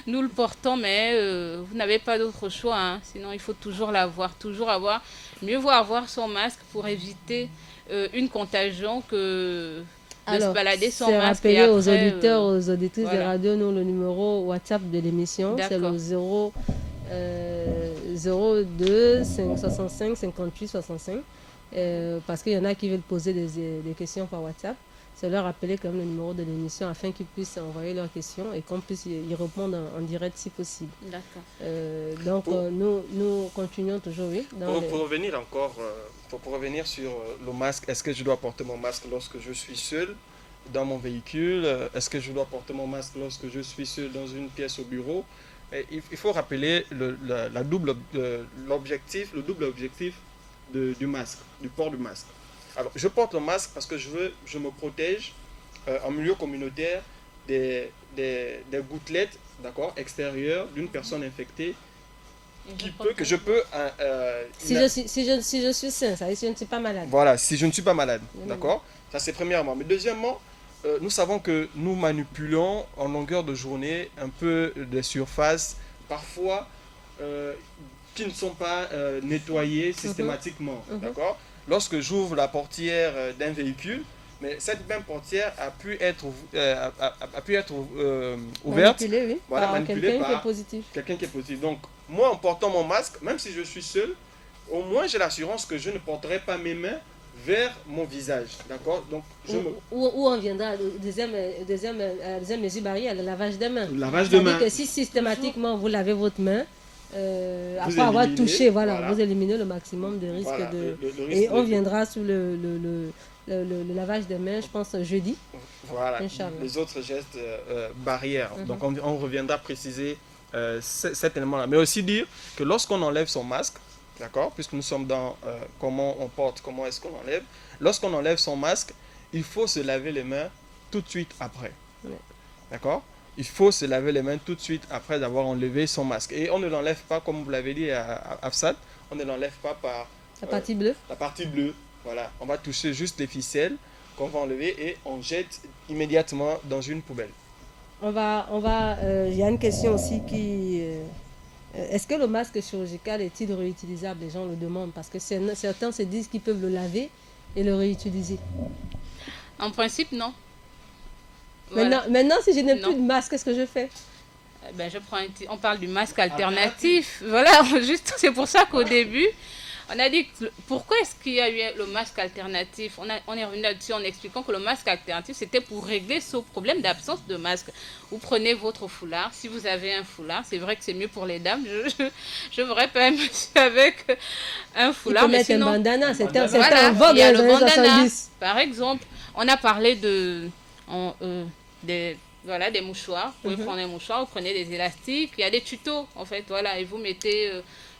nous le portons, mais vous n'avez pas d'autre choix. Hein. Sinon, il faut toujours l'avoir, mieux vaut avoir son masque pour éviter une contagion que... Alors, se balader sans masque. Rappeler aux auditeurs, aux auditrices de radio, nous, le numéro WhatsApp de l'émission, c'est le 02 565 58 65. Parce qu'il y en a qui veulent poser des questions par WhatsApp. C'est leur rappeler quand même le numéro de l'émission afin qu'ils puissent envoyer leurs questions et qu'on puisse y répondre en direct si possible. D'accord. Donc, nous continuons toujours, oui. Pour revenir encore, pour revenir sur le masque, est-ce que je dois porter mon masque lorsque je suis seul dans mon véhicule? Est-ce que je dois porter mon masque lorsque je suis seul dans une pièce au bureau? Il faut rappeler le double objectif du masque, du port du masque. Alors, je porte le masque parce que je me protège en milieu communautaire des gouttelettes, d'accord, extérieures d'une personne infectée que je peux... si je suis sain, ça veut dire si je ne suis pas malade. Voilà, si je ne suis pas malade, d'accord. Ça, c'est premièrement. Mais deuxièmement, nous savons que nous manipulons en longueur de journée un peu des surfaces, parfois, qui ne sont pas nettoyées systématiquement, d'accord. Lorsque j'ouvre la portière d'un véhicule, mais cette même portière a pu être ouverte, manipulée, oui, voilà, par quelqu'un qui est positif. Quelqu'un qui est positif. Donc, moi, en portant mon masque, même si je suis seul, au moins j'ai l'assurance que je ne porterai pas mes mains vers mon visage, d'accord. Donc, où on viendra, deuxième mesure barrière, le lavage des mains. Le lavage de mains. Que si systématiquement vous lavez votre main, après avoir touché, vous éliminez le maximum de risques et on viendra sous le lavage des mains, je pense, jeudi. Voilà, les autres gestes barrières. Donc on reviendra préciser cet élément-là. Mais aussi dire que lorsqu'on enlève son masque, d'accord, puisque nous sommes dans comment on porte, comment est-ce qu'on enlève, lorsqu'on enlève son masque, il faut se laver les mains tout de suite après. Ouais. D'accord? Il faut se laver les mains tout de suite après avoir enlevé son masque. Et on ne l'enlève pas, comme vous l'avez dit à Afsat, on ne l'enlève pas par La partie bleue. la partie bleue. Voilà, on va toucher juste les ficelles qu'on va enlever et on jette immédiatement dans une poubelle. Il y a une question aussi qui... est-ce que le masque chirurgical est-il réutilisable? Les gens le demandent parce que certains se disent qu'ils peuvent le laver et le réutiliser. En principe, non. Voilà. Maintenant, si je n'ai Non. plus de masque, qu'est-ce que je fais? Ben, on parle du masque alternatif. Voilà, juste, c'est pour ça qu'au début, on a dit pourquoi est-ce qu'il y a eu le masque alternatif. On est revenu là-dessus en expliquant que le masque alternatif, c'était pour régler ce problème d'absence de masque. Vous prenez votre foulard. Si vous avez un foulard, c'est vrai que c'est mieux pour les dames. Je verrais pas un monsieur avec un foulard. Il peut mettre sinon, un bandana. C'était voilà, un vogue il y a dans le les années bandana. 70. Par exemple, on a parlé des mouchoirs. Vous pouvez prendre un mouchoir, vous prenez des élastiques. Il y a des tutos, en fait, voilà. Et vous mettez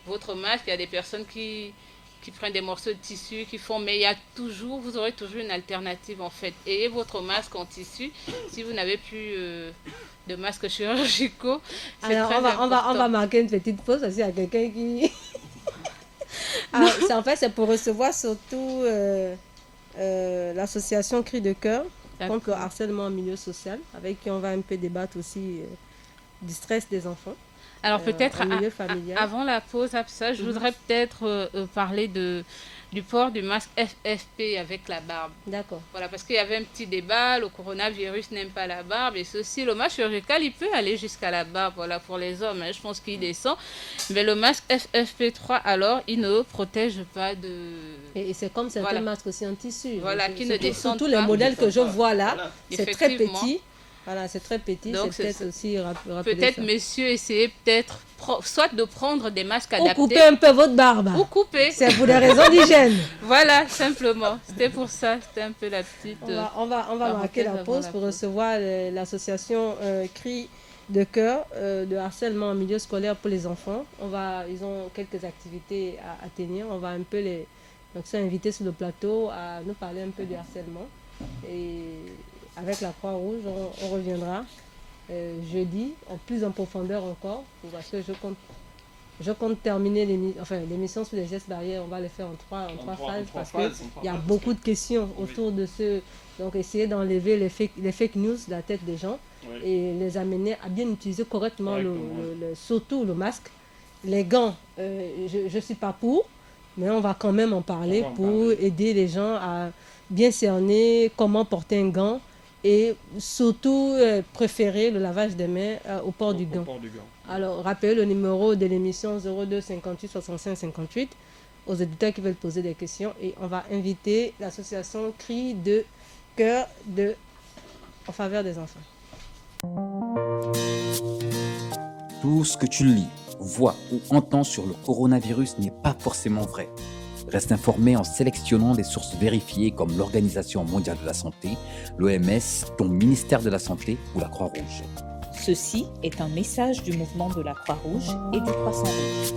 votre masque. Il y a des personnes qui prennent des morceaux de tissu, qui font... Mais vous aurez toujours une alternative, en fait. Et votre masque en tissu, si vous n'avez plus de masques chirurgicaux, c'est Alors, très on va important. marquer une petite pause parce qu'il y a quelqu'un qui... c'est pour recevoir surtout l'association Cri de Cœur contre le harcèlement en milieu social, avec qui on va un peu débattre aussi du stress des enfants. Alors peut-être en milieu familial. avant la pause, Absa, je voudrais peut-être parler du port du masque FFP avec la barbe. D'accord. Voilà, parce qu'il y avait un petit débat, le coronavirus n'aime pas la barbe et ceci. Le masque chirurgical, il peut aller jusqu'à la barbe, voilà, pour les hommes, hein, je pense qu'il descend. Mais le masque FFP3, alors, il ne protège pas de... Et c'est comme certains Voilà. masques aussi en tissu. Voilà, qui ne descendent tous pas. les modèles que je vois là, Voilà. c'est très Effectivement. petit. Voilà, c'est très petit. Donc, C'est peut-être c'est- aussi rappeler Peut-être, ça. messieurs, essayez peut-être soit de prendre des masques Ou adaptés couper un peu votre barbe. ou couper. C'est pour des raisons d'hygiène. Voilà, simplement. C'était pour ça. C'était un peu la petite... On va marquer la avant pause la pour pause. recevoir l'association Cri de Cœur de harcèlement en milieu scolaire pour les enfants. Ils ont quelques activités à tenir. On va un peu les inviter sur le plateau à nous parler un peu du harcèlement. Et avec la Croix-Rouge, on reviendra jeudi en plus en profondeur encore parce que je compte terminer l'émission sur les gestes barrières. On va le faire en trois phases parce qu'il y a beaucoup de questions autour de ce. Donc, essayer d'enlever les fake news de la tête des gens et les amener à bien utiliser correctement surtout le masque. Les gants, je ne suis pas pour, mais on va quand même en parler pour aider les gens à bien cerner comment porter un gant et surtout préférer le lavage des mains au port du gant. Alors, rappelez le numéro de l'émission 02 58 65 58 aux éditeurs qui veulent poser des questions et on va inviter l'association Cri de Cœur en faveur des enfants. Tout ce que tu lis, vois ou entends sur le coronavirus n'est pas forcément vrai. Reste informé en sélectionnant des sources vérifiées comme l'Organisation mondiale de la santé, l'OMS, ton ministère de la Santé ou la Croix-Rouge. Ceci est un message du mouvement de la Croix-Rouge et du Croissant-Rouge.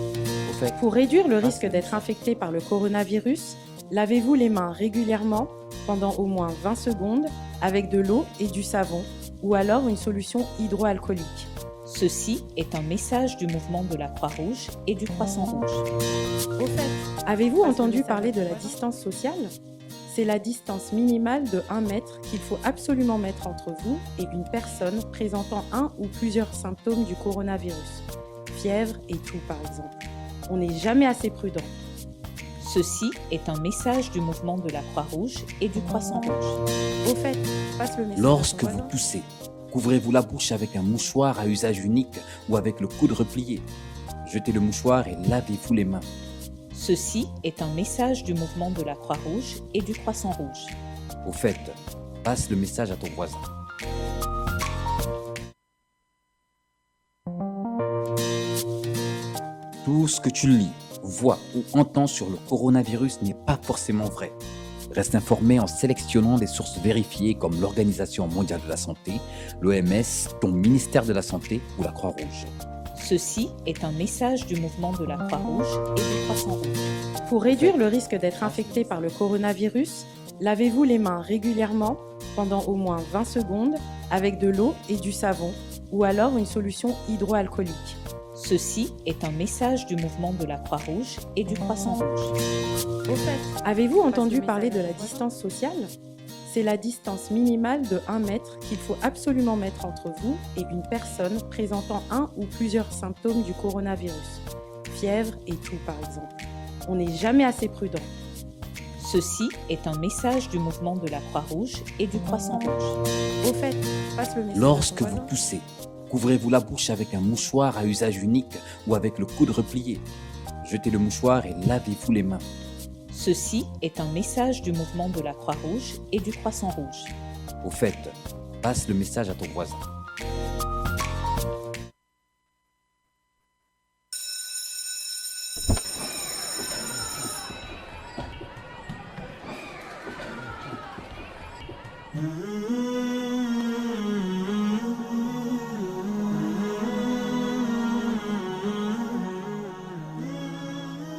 Au fait, Pour réduire le risque d'être infecté par le coronavirus, lavez-vous les mains régulièrement pendant au moins 20 secondes avec de l'eau et du savon ou alors une solution hydroalcoolique. Ceci est un message du mouvement de la Croix-Rouge et du Croissant-Rouge. Au fait, avez-vous entendu parler de la distance sociale ? C'est la distance minimale de 1 mètre qu'il faut absolument mettre entre vous et une personne présentant un ou plusieurs symptômes du coronavirus. Fièvre et toux par exemple. On n'est jamais assez prudent. Ceci est un message du mouvement de la Croix-Rouge et du Croissant-Rouge. Au fait, passe le message. lorsque à ton vous voisin. toussez, couvrez-vous la bouche avec un mouchoir à usage unique ou avec le coude replié. Jetez le mouchoir et lavez-vous les mains. Ceci est un message du mouvement de la Croix-Rouge et du Croissant-Rouge. Au fait, passe le message à ton voisin. Tout ce que tu lis, vois ou entends sur le coronavirus n'est pas forcément vrai. Reste informé en sélectionnant des sources vérifiées comme l'Organisation mondiale de la santé, l'OMS, ton ministère de la Santé ou la Croix-Rouge. Ceci est un message du mouvement de la Croix-Rouge et du Croissant-Rouge. Pour réduire le risque d'être infecté par le coronavirus, lavez-vous les mains régulièrement pendant au moins 20 secondes avec de l'eau et du savon ou alors une solution hydroalcoolique. Ceci est un message du mouvement de la Croix-Rouge et du Croissant-Rouge. Au fait, avez-vous entendu parler de la distance sociale ? C'est la distance minimale de 1 mètre qu'il faut absolument mettre entre vous et une personne présentant un ou plusieurs symptômes du coronavirus. Fièvre et toux par exemple. On n'est jamais assez prudent. Ceci est un message du mouvement de la Croix-Rouge et du Croissant-Rouge. Au fait, passe le message. Lorsque à ton vous voisin. toussez, couvrez-vous la bouche avec un mouchoir à usage unique ou avec le coude replié. Jetez le mouchoir et lavez-vous les mains. Ceci est un message du mouvement de la Croix-Rouge et du Croissant-Rouge. Au fait, passe le message à ton voisin.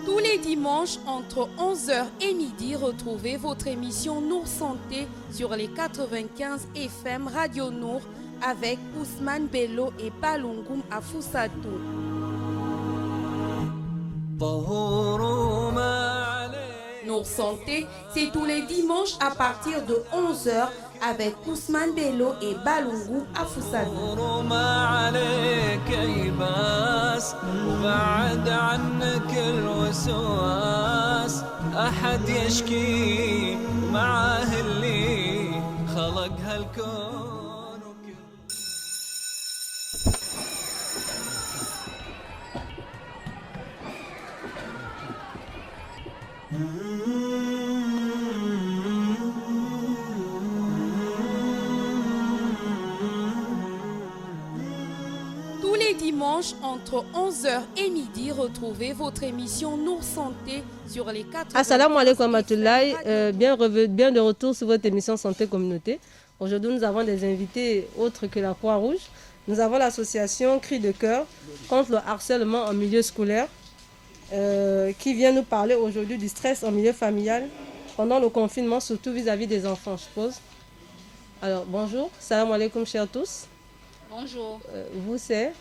Tous les dimanches entre 11h et midi, retrouvez votre émission Nour Santé sur les 95 FM Radio Nour avec Ousmane Bello et Palungoum Afousatou. Nour Santé, c'est tous les dimanches à partir de 11h avec Ousmane Bello et Balungoum Afousatou. وبعد عنك الوسواس أحد يشكي معاه اللي خلق هالكون Tous les dimanches entre 11h et midi, retrouvez votre émission Nour Santé sur les 4. Assalamu alaikum Matulaï, bien de retour sur votre émission Santé Communauté. Aujourd'hui, nous avons des invités autres que la Croix-Rouge. Nous avons l'association Cri de cœur contre le harcèlement en milieu scolaire qui vient nous parler aujourd'hui du stress en milieu familial pendant le confinement, surtout vis-à-vis des enfants, je suppose. Alors, bonjour, salam alaikum chers tous. Bonjour, Vous, c'est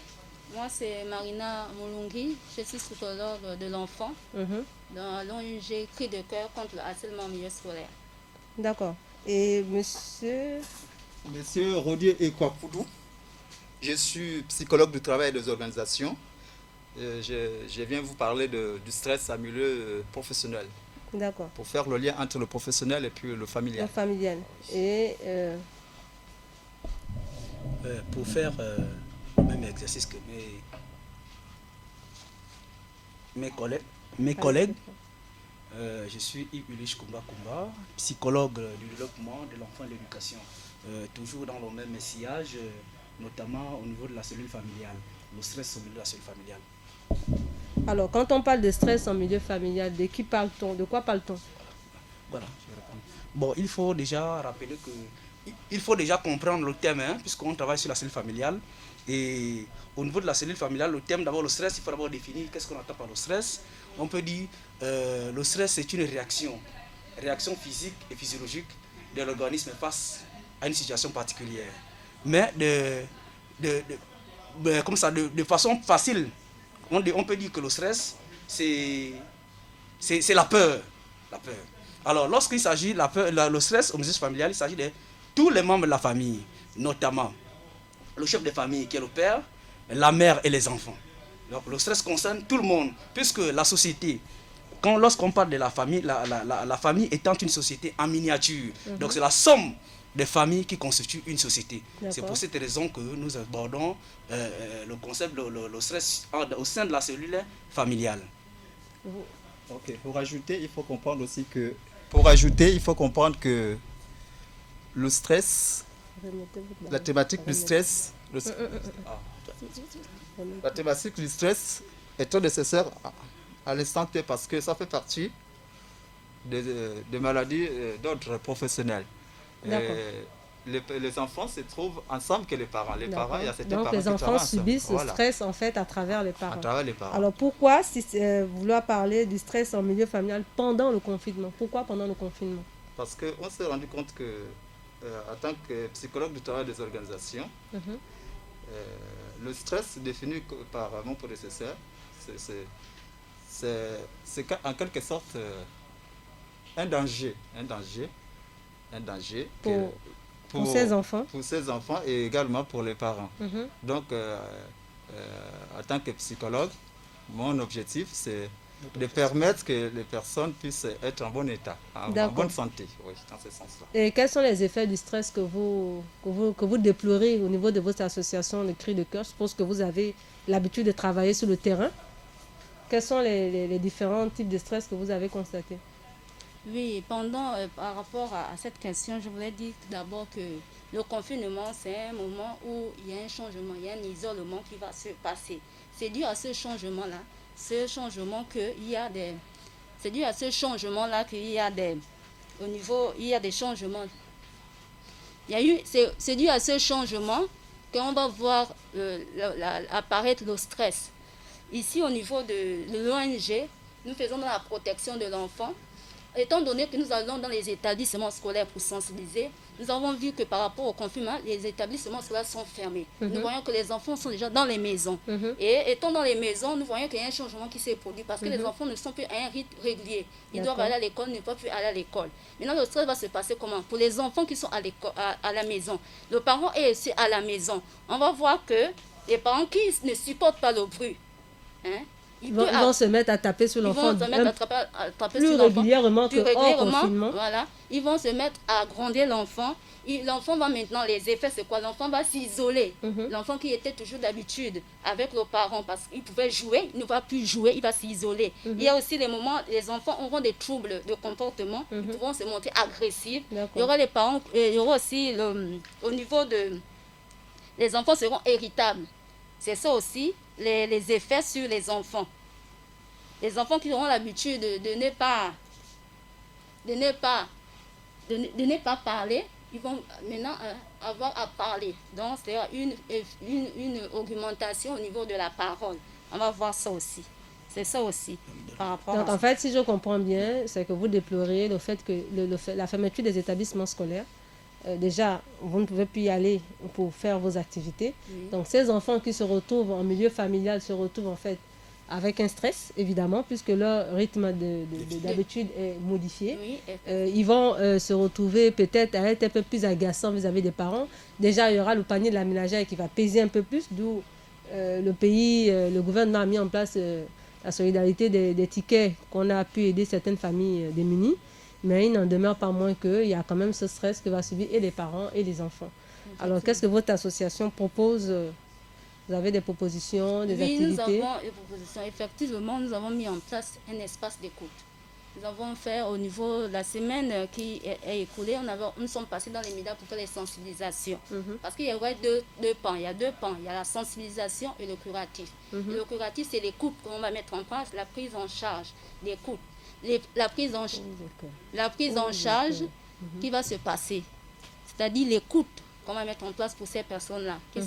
moi c'est Marina Moulungi, je suis psychologue de l'enfant dans l'ONG Cri de cœur contre le harcèlement en milieu scolaire. D'accord. Et monsieur Monsieur Rodier Ekwapoudou, je suis psychologue du travail et des organisations. Je viens vous parler du stress en milieu professionnel. D'accord. Pour faire le lien entre le professionnel et puis le familial. Le familial. Et pour faire le même exercice que mes collègues, je suis Ibulish Kumba Kumba, psychologue du développement de l'enfant et de l'éducation. Toujours dans le même sillage, notamment au niveau de la cellule familiale, le stress au milieu de la cellule familiale. alors, quand on parle de stress en milieu familial, de qui parle-t-on? De quoi parle-t-on? Voilà, je vais répondre. Bon, il faut déjà rappeler que il faut déjà comprendre le thème, puisqu'on travaille sur la cellule familiale. Et au niveau de la cellule familiale, le thème, d'abord le stress, il faut d'abord définir qu'est-ce qu'on entend par le stress. On peut dire le stress, c'est une réaction physique et physiologique de l'organisme face à une situation particulière. Mais de façon facile, on peut dire que le stress, c'est la peur. Alors, lorsqu'il s'agit le stress au milieu familial, il s'agit de tous les membres de la famille, notamment le chef de famille qui est le père, la mère et les enfants. Donc, le stress concerne tout le monde, puisque la société, lorsqu'on parle de la famille, la famille étant une société en miniature, donc c'est la somme des familles qui constituent une société. C'est pour cette raison que nous abordons le concept, le stress au sein de la cellule familiale. Ok. Pour ajouter, il faut comprendre que le stress, la thématique du stress, la thématique du stress est très nécessaire à l'instant T parce que ça fait partie des maladies d'ordre professionnel. les enfants se trouvent ensemble que les parents. Les parents, il y a certains donc parents les enfants subissent ce stress en fait à travers les parents. À travers les parents. Alors pourquoi vouloir parler du stress en milieu familial pendant le confinement? Pourquoi pendant le confinement? Parce qu'on s'est rendu compte que, en tant que psychologue du travail des organisations, le stress défini par mon prédécesseur, c'est en quelque sorte un danger pour ces enfants. Pour ces enfants et également pour les parents. Donc, en tant que psychologue, mon objectif, c'est de permettre que les personnes puissent être en bon état, en bonne santé, oui, dans ce sens-là. Et quels sont les effets du stress que vous déplorez au niveau de votre association, le Cri de Cœur? Je suppose que vous avez l'habitude de travailler sur le terrain. Quels sont les différents types de stress que vous avez constatés? Oui, par rapport à cette question, je voulais dire d'abord que le confinement, c'est un moment où il y a un changement, il y a un isolement qui va se passer. C'est dû à ce changement-là. C'est dû à ce changement-là qu'il y a des changements. C'est dû à ce changement qu'on va voir apparaître le stress. Ici, au niveau de l'ONG, nous faisons dans la protection de l'enfant. Étant donné que nous allons dans les établissements scolaires pour sensibiliser, nous avons vu que par rapport au confinement, les établissements scolaires sont fermés. Nous voyons que les enfants sont déjà dans les maisons. Et étant dans les maisons, nous voyons qu'il y a un changement qui s'est produit parce que les enfants ne sont plus à un rythme régulier. Ils doivent aller à l'école, ne peuvent plus aller à l'école. Maintenant, le stress va se passer comment? Pour les enfants qui sont à la maison, le parent est aussi à la maison. On va voir que les parents qui ne supportent pas le bruit, ils vont se mettre à taper sur l'enfant plus régulièrement que hors confinement. Voilà. Ils vont se mettre à gronder l'enfant. L'enfant va maintenant, les effets, c'est quoi? L'enfant va s'isoler. L'enfant qui était toujours d'habitude avec le parent parce qu'il pouvait jouer, il ne va plus jouer, il va s'isoler. Il y a aussi les moments, les enfants auront des troubles de comportement, ils pourront se montrer agressifs. Il y aura les parents, il y aura aussi au niveau de... Les enfants seront irritables. C'est ça aussi, les effets sur les enfants. Les enfants qui auront l'habitude de ne pas parler, ils vont maintenant avoir à parler. Donc, c'est une augmentation au niveau de la parole. On va voir ça aussi. C'est ça aussi. Par rapport donc, en fait, si je comprends bien, c'est que vous déplorez le fait que la fermeture des établissements scolaires, déjà, vous ne pouvez plus y aller pour faire vos activités. Donc, ces enfants qui se retrouvent en milieu familial se retrouvent en fait avec un stress, évidemment, puisque leur rythme d'habitude est modifié. Ils vont se retrouver peut-être à être un peu plus agaçants vis-à-vis des parents. Déjà, il y aura le panier de la ménagère qui va peser un peu plus, d'où le gouvernement a mis en place la solidarité des tickets qu'on a pu aider certaines familles démunies. Mais il n'en demeure pas moins qu'il y a quand même ce stress que va subir et les parents et les enfants. Alors, qu'est-ce que votre association propose? Vous avez des propositions, des activités? Oui, nous avons des propositions. Effectivement, nous avons mis en place un espace d'écoute. Nous avons fait au niveau de la semaine qui est écoulée, nous sommes passés dans les médias pour faire les sensibilisations. Parce qu'il y aurait deux pans. Il y a deux pans. Il y a la sensibilisation et le curatif. Le curatif, c'est l'écoute qu'on va mettre en place, la prise en charge, l'écoute. La prise en charge qui va se passer. C'est-à-dire l'écoute qu'on va mettre en place pour ces personnes-là qui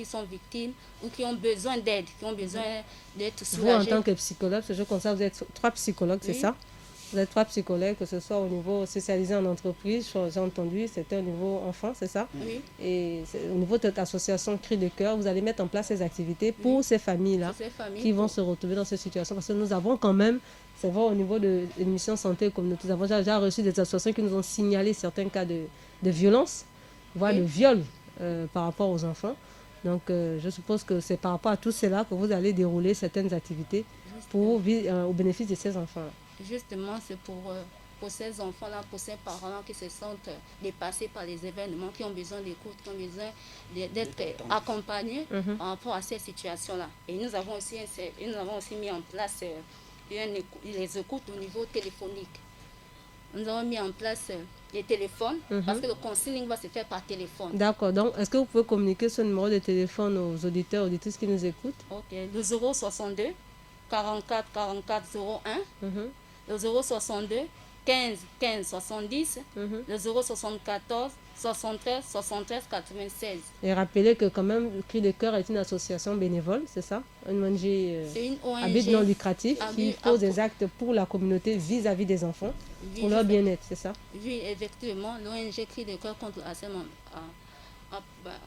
sont victimes ou qui ont besoin d'aide, qui ont besoin d'être soulagées. Vous, en tant que psychologue, je constate, vous êtes 3 psychologues, c'est ça? Vous êtes 3 psychologues, que ce soit au niveau spécialisé en entreprise, j'ai entendu, c'était au niveau enfant, c'est ça? Oui. Et au niveau de votre association Cri de Cœur, vous allez mettre en place ces activités pour ces familles-là qui vont se retrouver dans cette situation. Parce que nous avons quand même, c'est vrai, au niveau de l'émission Santé Communautaire, nous avons déjà reçu des associations qui nous ont signalé certains cas de violence, voire de viol par rapport aux enfants. Donc, je suppose que c'est par rapport à tout cela que vous allez dérouler certaines activités au bénéfice de ces enfants-là. Justement, c'est pour ces enfants-là, pour ces parents qui se sentent dépassés par les événements, qui ont besoin d'écoute, qui ont besoin d'être accompagnés par rapport à ces situations-là. Et nous avons aussi mis en place les écoutes au niveau téléphonique. Nous avons mis en place les téléphones parce que le counseling va se faire par téléphone. D'accord. Donc, est-ce que vous pouvez communiquer ce numéro de téléphone aux auditeurs, auditrices qui nous écoutent? Ok. Le 062 44 44 01. Le 062 15 15 70. Le 074 73 73 96. Et rappelez que quand même, le Cri de Cœur est une association bénévole, c'est ça? Une ONG, C'est une ONG à but non lucratif à qui but- pose des actes pour la communauté vis-à-vis des enfants, pour leur bien-être, c'est ça? Oui, effectivement, l'ONG Cri de Cœur contre le harcèlement,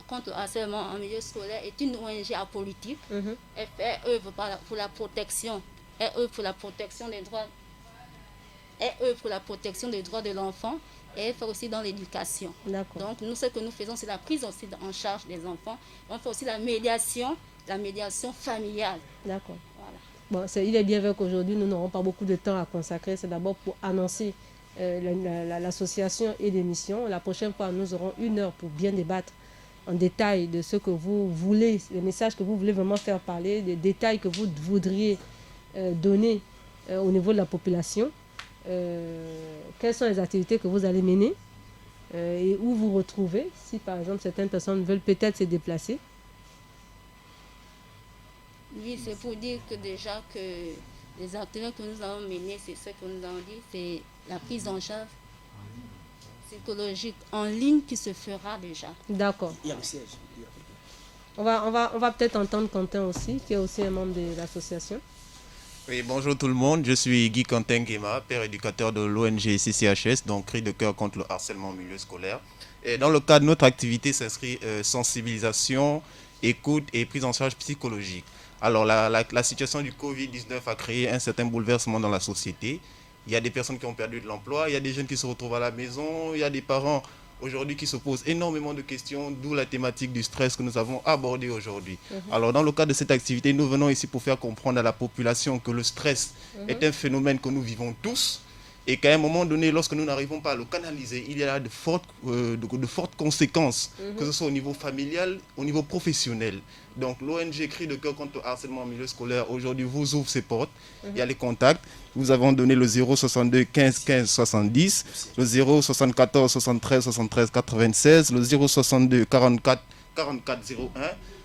contre le harcèlement en milieu scolaire est une ONG apolitique. Elle fait œuvre pour la protection. Elle œuvre pour la protection des droits. Elle œuvre pour la protection des droits de l'enfant et elle fait aussi dans l'éducation. Donc nous, ce que nous faisons, c'est la prise aussi en charge des enfants. On fait aussi la médiation familiale. D'accord. Voilà. Bon, il est bien vrai qu'aujourd'hui, nous n'aurons pas beaucoup de temps à consacrer. C'est d'abord pour annoncer l'association et l'émission. La prochaine fois, nous aurons 1 heure pour bien débattre en détail de ce que vous voulez, les messages que vous voulez vraiment faire parler, les détails que vous voudriez donner au niveau de la population. Quelles sont les activités que vous allez mener et où vous retrouvez, si par exemple certaines personnes veulent peut-être se déplacer. Oui, c'est pour dire que déjà que les activités que nous allons mener, c'est ce que nous avons dit, c'est la prise en charge psychologique en ligne qui se fera déjà. D'accord. Il y a le siège. On va peut-être entendre Quentin aussi, qui est aussi un membre de l'association. Oui, bonjour tout le monde, je suis Guy Quentin Guéma, père éducateur de l'ONG CCHS, donc Cri de Cœur contre le harcèlement en milieu scolaire. Et dans le cadre de notre activité s'inscrit sensibilisation, écoute et prise en charge psychologique. Alors la situation du Covid-19 a créé un certain bouleversement dans la société. Il y a des personnes qui ont perdu de l'emploi, il y a des jeunes qui se retrouvent à la maison, il y a des parents aujourd'hui qui se posent énormément de questions, d'où la thématique du stress que nous avons abordée aujourd'hui. Alors dans le cadre de cette activité, nous venons ici pour faire comprendre à la population que le stress est un phénomène que nous vivons tous et qu'à un moment donné, lorsque nous n'arrivons pas à le canaliser, il y a de fortes conséquences, que ce soit au niveau familial, au niveau professionnel. Donc l'ONG Cri de Cœur contre le harcèlement en milieu scolaire aujourd'hui vous ouvre ses portes. Il y a les contacts. Nous avons donné le 062 15 15 70, le 074 73 73 96, le 062 44 44 01.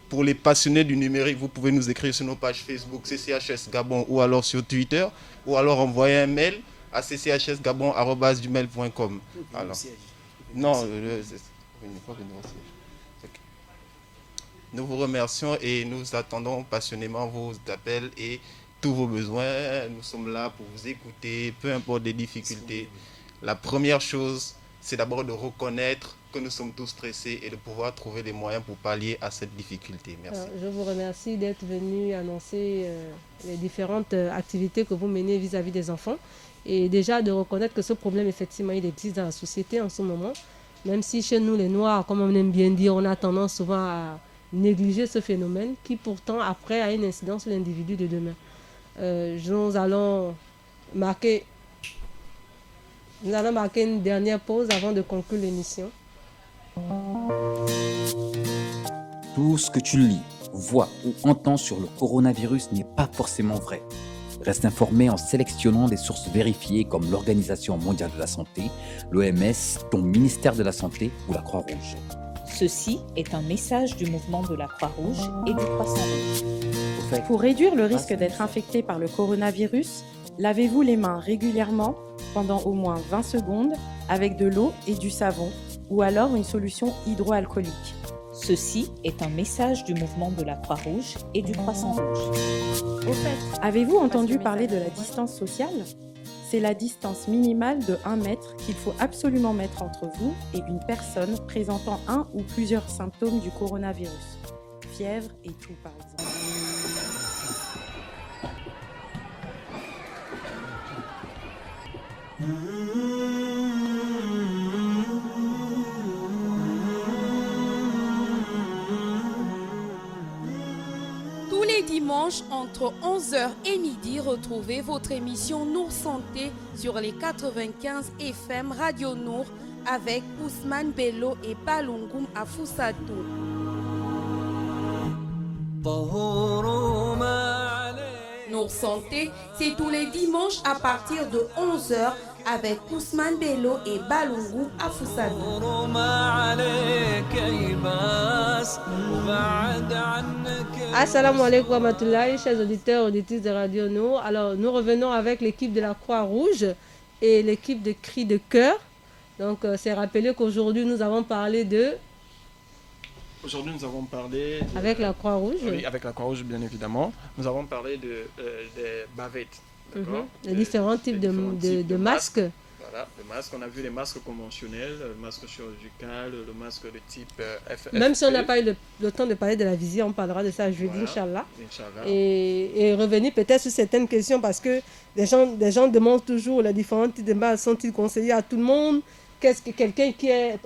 Pour les passionnés du numérique, vous pouvez nous écrire sur nos pages Facebook CCHS Gabon ou alors sur Twitter ou alors envoyer un mail à cchsgabon@gmail.com. Alors, non, nous vous remercions et nous attendons passionnément vos appels et tous vos besoins. Nous sommes là pour vous écouter, peu importe les difficultés. La première chose, c'est d'abord de reconnaître que nous sommes tous stressés et de pouvoir trouver des moyens pour pallier à cette difficulté. Merci. Alors, je vous remercie d'être venu annoncer les différentes activités que vous menez vis-à-vis des enfants et déjà de reconnaître que ce problème, effectivement, il existe dans la société en ce moment. Même si chez nous, les Noirs, comme on aime bien dire, on a tendance souvent à négliger ce phénomène qui pourtant après a une incidence sur l'individu de demain. Nous allons marquer une dernière pause avant de conclure l'émission. Tout ce que tu lis, vois ou entends sur le coronavirus n'est pas forcément vrai. Reste informé en sélectionnant des sources vérifiées comme l'Organisation mondiale de la santé, l'OMS, ton ministère de la Santé ou la Croix-Rouge. Ceci est un message du mouvement de la Croix-Rouge et du Croissant-Rouge. Pour réduire le risque d'être infecté par le coronavirus, lavez-vous les mains régulièrement pendant au moins 20 secondes avec de l'eau et du savon ou alors une solution hydroalcoolique. Ceci est un message du mouvement de la Croix-Rouge et du Croissant-Rouge. Au fait, avez-vous entendu parler de la distance sociale ? C'est la distance minimale de 1 mètre qu'il faut absolument mettre entre vous et une personne présentant un ou plusieurs symptômes du coronavirus. Fièvre et toux par exemple. Tous les dimanches, entre 11h et midi, retrouvez votre émission Nour Santé sur les 95 FM Radio Nour avec Ousmane Bello et Palungoum Afousatou. Nour Santé, c'est tous les dimanches à partir de 11h avec Ousmane Bello et Balungu Afousatou. Assalamu alaikum wa rahmatullahi, chers auditeurs et auditrices de Radio Nour. Alors, nous revenons avec l'équipe de la Croix-Rouge et l'équipe de Cri de Cœur. Donc, c'est rappelé qu'aujourd'hui, nous avons parlé de... Aujourd'hui, nous avons parlé... Avec la Croix-Rouge. Oui, avec la Croix-Rouge, bien évidemment. Nous avons parlé des bavettes. Les différents types de masques. Voilà, les masques. On a vu les masques conventionnels, le masque chirurgical, le masque de type FFP. Même si on n'a pas eu le temps de parler de la visière, on parlera de ça jeudi, Inch'Allah. Et revenir peut-être sur certaines questions, parce que des gens demandent toujours les différents types de masques sont-ils conseillés à tout le monde? Qu'est-ce que quelqu'un qui est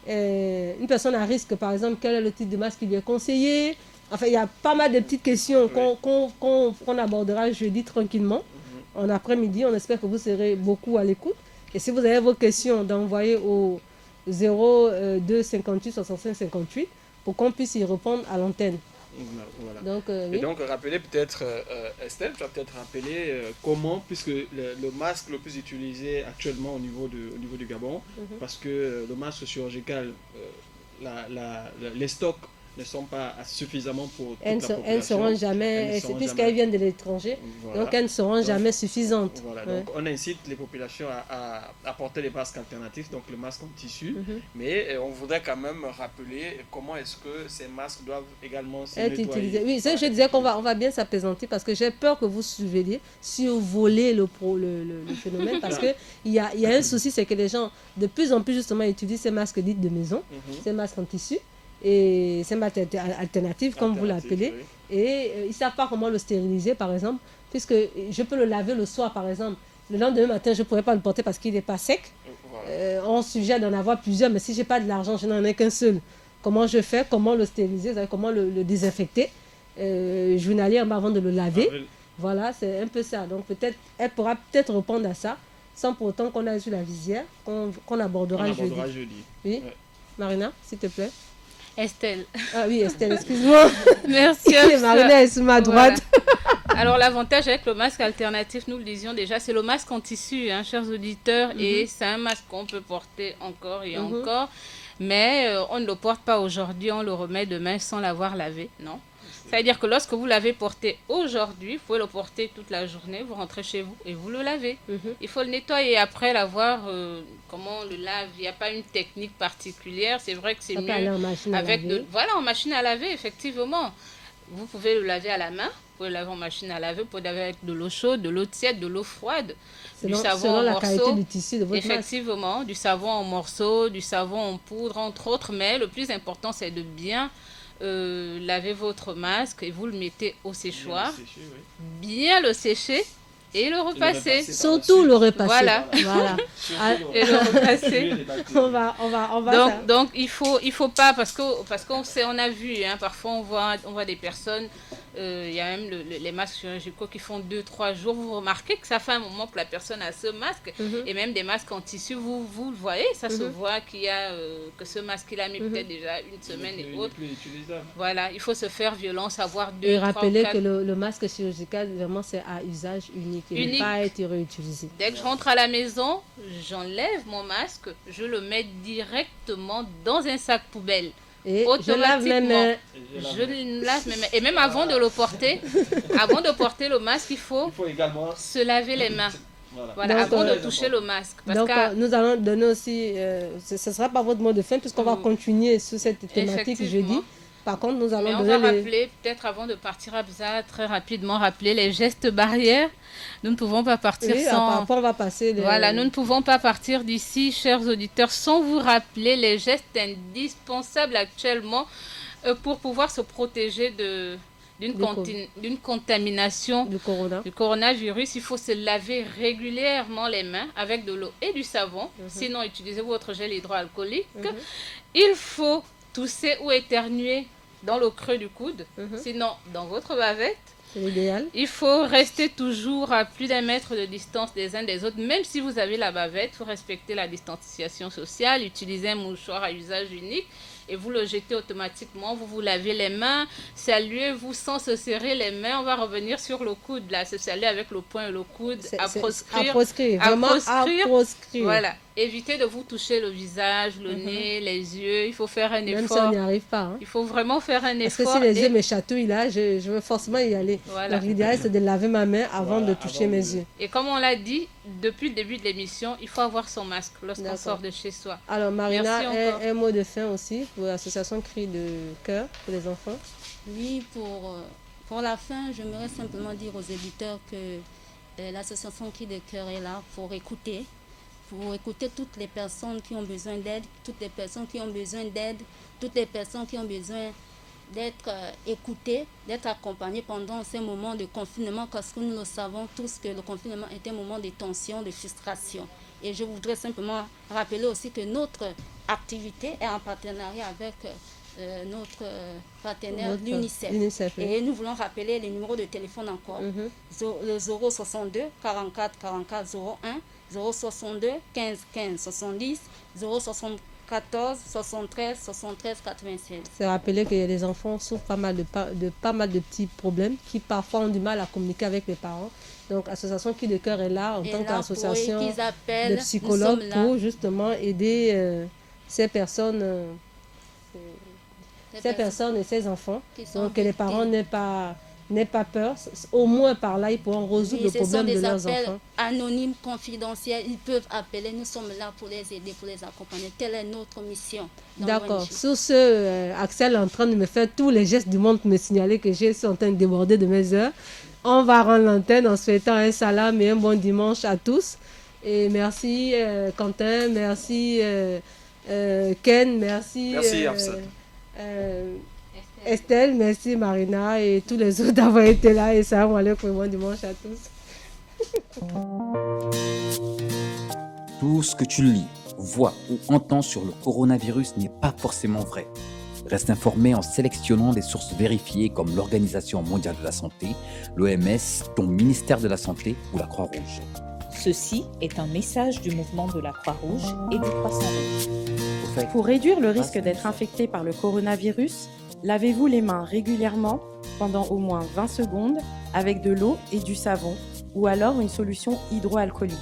une personne à risque, par exemple, quel est le type de masque qui lui est conseillé? Enfin, il y a pas mal de petites questions qu'on abordera jeudi tranquillement. En après-midi, on espère que vous serez beaucoup à l'écoute. Et si vous avez vos questions, d'envoyer au 02 58 65 58 pour qu'on puisse y répondre à l'antenne. Voilà. Donc, et donc, rappelez peut-être, Estelle, tu vas peut-être rappeler comment, puisque le masque le plus utilisé actuellement au niveau du Gabon, parce que le masque chirurgical, les stocks ne sont pas suffisamment pour toute la population. Elles ne seront jamais, puisqu'elles viennent de l'étranger, donc elles ne seront jamais suffisantes. Voilà, donc on incite les populations à porter les masques alternatifs, donc le masque en tissu, mais on voudrait quand même rappeler comment est-ce que ces masques doivent également être utilisés. Oui, je disais qu'on va bien s'apaisantir, parce que j'ai peur que vous survolez le phénomène, parce qu'il y a un souci, c'est que les gens de plus en plus justement utilisent ces masques dits de maison, ces masques en tissu, et c'est ma alternative, comme vous l'appelez, et ils ne savent pas comment le stériliser, par exemple, puisque je peux le laver le soir, par exemple. Le lendemain matin, je ne pourrais pas le porter parce qu'il n'est pas sec. On suggère d'en avoir plusieurs, mais si je n'ai pas de l'argent, je n'en ai qu'un seul. Comment je fais? Comment le stériliser? Comment le désinfecter journalièrement avant de le laver? Voilà, c'est un peu ça. Donc peut-être, elle pourra peut-être répondre à ça, sans pour autant qu'on aille sur la visière, qu'on abordera jeudi. Oui, Marina, s'il te plaît. Estelle. Ah oui, Estelle, excuse-moi. Merci. Marina est sur ma droite. Voilà. Alors, l'avantage avec le masque alternatif, nous le disions déjà, c'est le masque en tissu, hein, chers auditeurs, et c'est un masque qu'on peut porter encore et encore, mais on ne le porte pas aujourd'hui, on le remet demain sans l'avoir lavé, non. C'est-à-dire que lorsque vous l'avez porté aujourd'hui, vous pouvez le porter toute la journée, vous rentrez chez vous et vous le lavez. Il faut le nettoyer après l'avoir, comment on le lave. Il n'y a pas une technique particulière. C'est vrai que c'est mieux avec en machine à laver, effectivement. Vous pouvez le laver à la main, vous pouvez le laver en machine à laver, vous pouvez le laver avec de l'eau chaude, de l'eau tiède, de l'eau froide, du savon en morceaux. Qualité du tissu de votre effectivement, masque. Du savon en morceaux, du savon en poudre, entre autres. Mais le plus important, c'est de bien lavez votre masque et vous le mettez au séchoir, bien le sécher et le repasser. Surtout le repasser. Voilà. Et le repasser. on va donc il faut pas, parce qu'on sait, on a vu, hein, parfois on voit des personnes, il y a même les masques chirurgicaux qui font 2-3 jours. Vous remarquez que ça fait un moment que la personne a ce masque, et même des masques en tissu, vous le voyez, ça se voit qu'il y a que ce masque il a mis peut-être déjà une semaine et autre. Voilà, il faut se faire violence, avoir 2, 3 et rappeler que le masque chirurgical, vraiment, c'est à usage unique. Il ne peut pas être réutilisé. Dès que je rentre à la maison, j'enlève mon masque, je le mets directement dans un sac poubelle. Et je lave mes mains. Et même avant de le porter, avant de porter le masque, il faut également se laver les mains. Voilà, donc, avant de toucher le masque. Donc, nous allons donner aussi, ce ne sera pas votre mot de fin, puisqu'on va continuer sur cette thématique jeudi. Par contre, nous allons on va rappeler, peut-être avant de partir, Abza, très rapidement rappeler les gestes barrières. Nous ne pouvons pas partir sans... Après, on va passer... Voilà, nous ne pouvons pas partir d'ici, chers auditeurs, sans vous rappeler les gestes indispensables actuellement pour pouvoir se protéger d'une contamination du coronavirus. Il faut se laver régulièrement les mains avec de l'eau et du savon. Sinon, utilisez votre gel hydroalcoolique. Il faut tousser ou éternuer dans le creux du coude, sinon dans votre bavette. C'est l'idéal. Il faut rester toujours à plus d'1 mètre de distance des uns des autres, même si vous avez la bavette. Il faut respecter la distanciation sociale, utiliser un mouchoir à usage unique et vous le jetez automatiquement. Vous vous lavez les mains, saluez-vous sans se serrer les mains. On va revenir sur le coude, là, se saluer avec le poing et le coude, à proscrire. À proscrire, vraiment à proscrire. Voilà. évitez de vous toucher le visage, le nez, les yeux. Il faut faire un effort. Même si on n'y arrive pas. Il faut vraiment faire un effort. Parce que si les yeux me chatouillent là, je veux forcément y aller. Voilà. Donc l'idéal, c'est de laver ma main avant de toucher mes yeux. Et comme on l'a dit, depuis le début de l'émission, il faut avoir son masque lorsqu'on sort de chez soi. Alors Marina, Merci un mot de fin aussi pour l'association Cris de cœur pour les enfants. Oui, pour la fin, j'aimerais simplement dire aux éditeurs que l'association Cris de cœur est là pour écouter toutes les personnes qui ont besoin d'aide, toutes les personnes qui ont besoin d'être écoutées, d'être accompagnées pendant ces moments de confinement, parce que nous le savons tous que le confinement est un moment de tension, de frustration. Et je voudrais simplement rappeler aussi que notre activité est en partenariat avec notre partenaire, l'UNICEF. Et nous voulons rappeler les numéros de téléphone encore. Le 062 44 44 01, 062 15 15 70, 074 73 73 96. C'est rappeler que les enfants souffrent pas mal de petits problèmes qui parfois ont du mal à communiquer avec les parents. Donc l'association Cris de cœur est là en tant qu'association de psychologues pour justement aider ces personnes et ces enfants. Donc que les parents n'aient pas peur. Au moins par là, ils pourront résoudre le problème de leurs enfants. Ce sont des appels anonymes, confidentiels. Ils peuvent appeler. Nous sommes là pour les aider, pour les accompagner. Telle est notre mission. D'accord. Sur ce, Axel est en train de me faire tous les gestes du monde pour me signaler que je suis en train de déborder de mes heures. On va rendre l'antenne en souhaitant un salam et un bon dimanche à tous. Et merci Quentin, merci Ken, merci Estelle, merci Marina et tous les autres d'avoir été là. Et salam alaikum et bon dimanche à tous. Tout ce que tu lis, vois ou entends sur le coronavirus n'est pas forcément vrai. Reste informé en sélectionnant des sources vérifiées comme l'Organisation mondiale de la santé, l'OMS, ton ministère de la Santé ou la Croix-Rouge. Ceci est un message du mouvement de la Croix-Rouge et du Croissant-Rouge. Pour réduire le risque d'être infecté par le coronavirus, lavez-vous les mains régulièrement pendant au moins 20 secondes avec de l'eau et du savon ou alors une solution hydroalcoolique.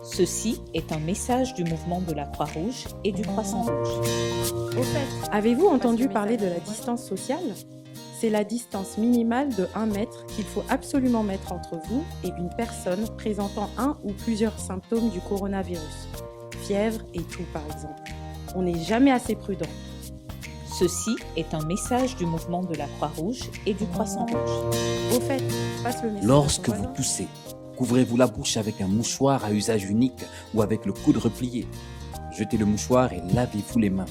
Ceci est un message du mouvement de la Croix-Rouge et du Croissant-Rouge. Au fait, avez-vous entendu parler de la distance sociale ? C'est la distance minimale de 1 mètre qu'il faut absolument mettre entre vous et une personne présentant un ou plusieurs symptômes du coronavirus. Fièvre et toux par exemple. On n'est jamais assez prudent. Ceci est un message du mouvement de la Croix-Rouge et du Croissant-Rouge. Au fait, passe le message. Lorsque vous toussez, couvrez-vous la bouche avec un mouchoir à usage unique ou avec le coude replié. Jetez le mouchoir et lavez-vous les mains.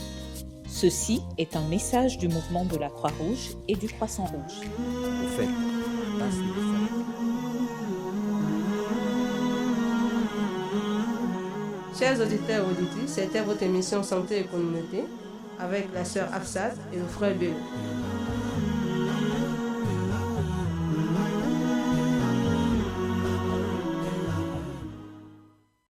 Ceci est un message du mouvement de la Croix-Rouge et du Croissant-Rouge. Au fait, passe le message. Chers auditeurs et auditrices, c'était votre émission Santé et Communauté avec la sœur Afsad et le frère Bello.